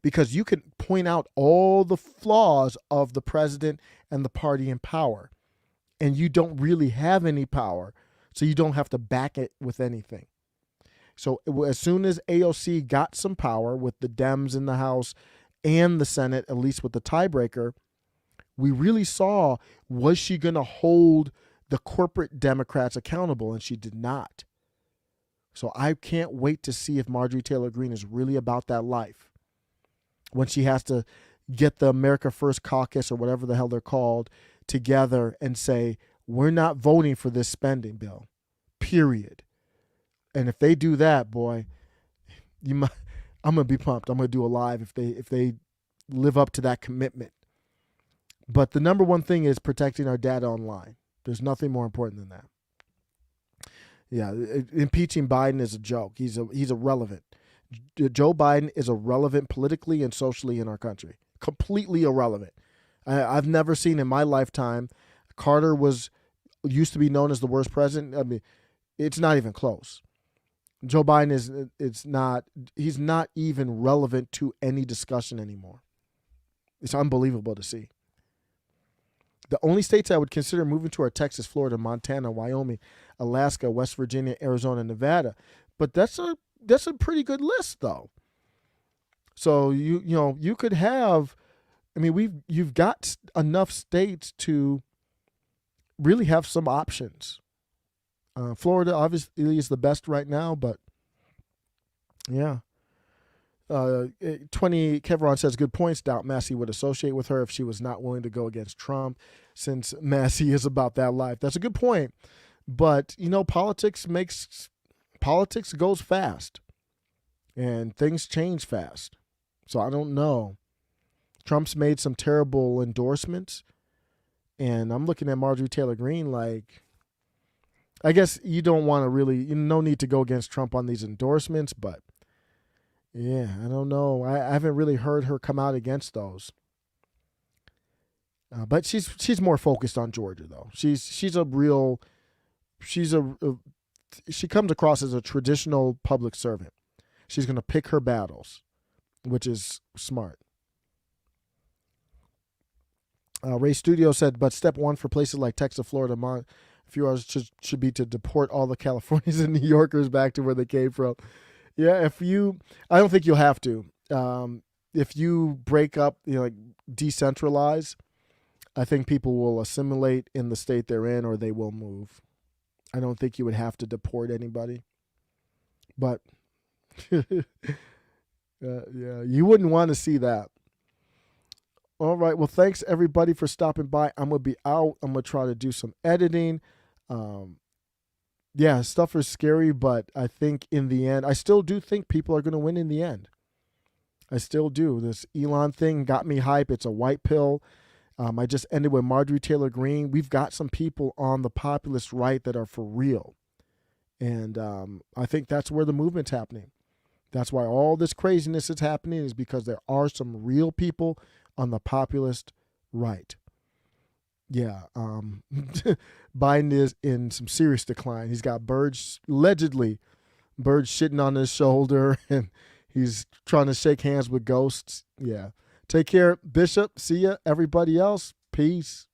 because you can point out all the flaws of the president and the party in power, and you don't really have any power, so you don't have to back it with anything. So as soon as AOC got some power with the Dems in the House and the Senate, at least with the tiebreaker, we really saw, was she going to hold the corporate Democrats accountable? And she did not. So I can't wait to see if Marjorie Taylor Greene is really about that life when she has to get the America First Caucus, or whatever the hell they're called, together and say, we're not voting for this spending bill, period. And if they do that, boy, I'm gonna be pumped. I'm gonna do a live if they live up to that commitment. But the number one thing is protecting our data online. There's nothing more important than that. Yeah, impeaching Biden is a joke. He's irrelevant. Joe Biden is irrelevant politically and socially in our country. Completely irrelevant. I've never seen in my lifetime. Carter used to be known as the worst president. I mean, it's not even close. Joe Biden he's not even relevant to any discussion anymore. It's unbelievable to see. The only states I would consider moving to are Texas, Florida, Montana, Wyoming, Alaska, West Virginia, Arizona, Nevada. But that's a pretty good list, though. So you could have, I mean, you've got enough states to really have some options. Florida obviously is the best right now, but yeah. 20 Kevron says, good points. Doubt Massey would associate with her if she was not willing to go against Trump, since Massey is about that life. That's a good point. But, politics goes fast, and things change fast. So I don't know. Trump's made some terrible endorsements, and I'm looking at Marjorie Taylor Greene like, I guess you don't want to really, no need to go against Trump on these endorsements, but yeah, I don't know. I haven't really heard her come out against those. But she's more focused on Georgia, though. She comes across as a traditional public servant. She's going to pick her battles, which is smart. Ray Studio said, but step one for places like Texas, Florida, a few hours should be to deport all the Californians and New Yorkers back to where they came from. Yeah, I don't think you'll have to. If you break up, like decentralize, I think people will assimilate in the state they're in, or they will move. I don't think you would have to deport anybody. But yeah, you wouldn't want to see that. All right. Well, thanks everybody for stopping by. I'm gonna be out. I'm gonna try to do some editing. Yeah, stuff is scary, but I think in the end, I still do think people are going to win in the end. I still do. This Elon thing got me hype. It's a white pill. I just ended with Marjorie Taylor Greene. We've got some people on the populist right that are for real. And I think that's where the movement's happening. That's why all this craziness is happening, is because there are some real people on the populist right. Yeah, Biden is in some serious decline. He's got allegedly birds shitting on his shoulder, and he's trying to shake hands with ghosts. Yeah. Take care, Bishop. See ya. Everybody else, peace.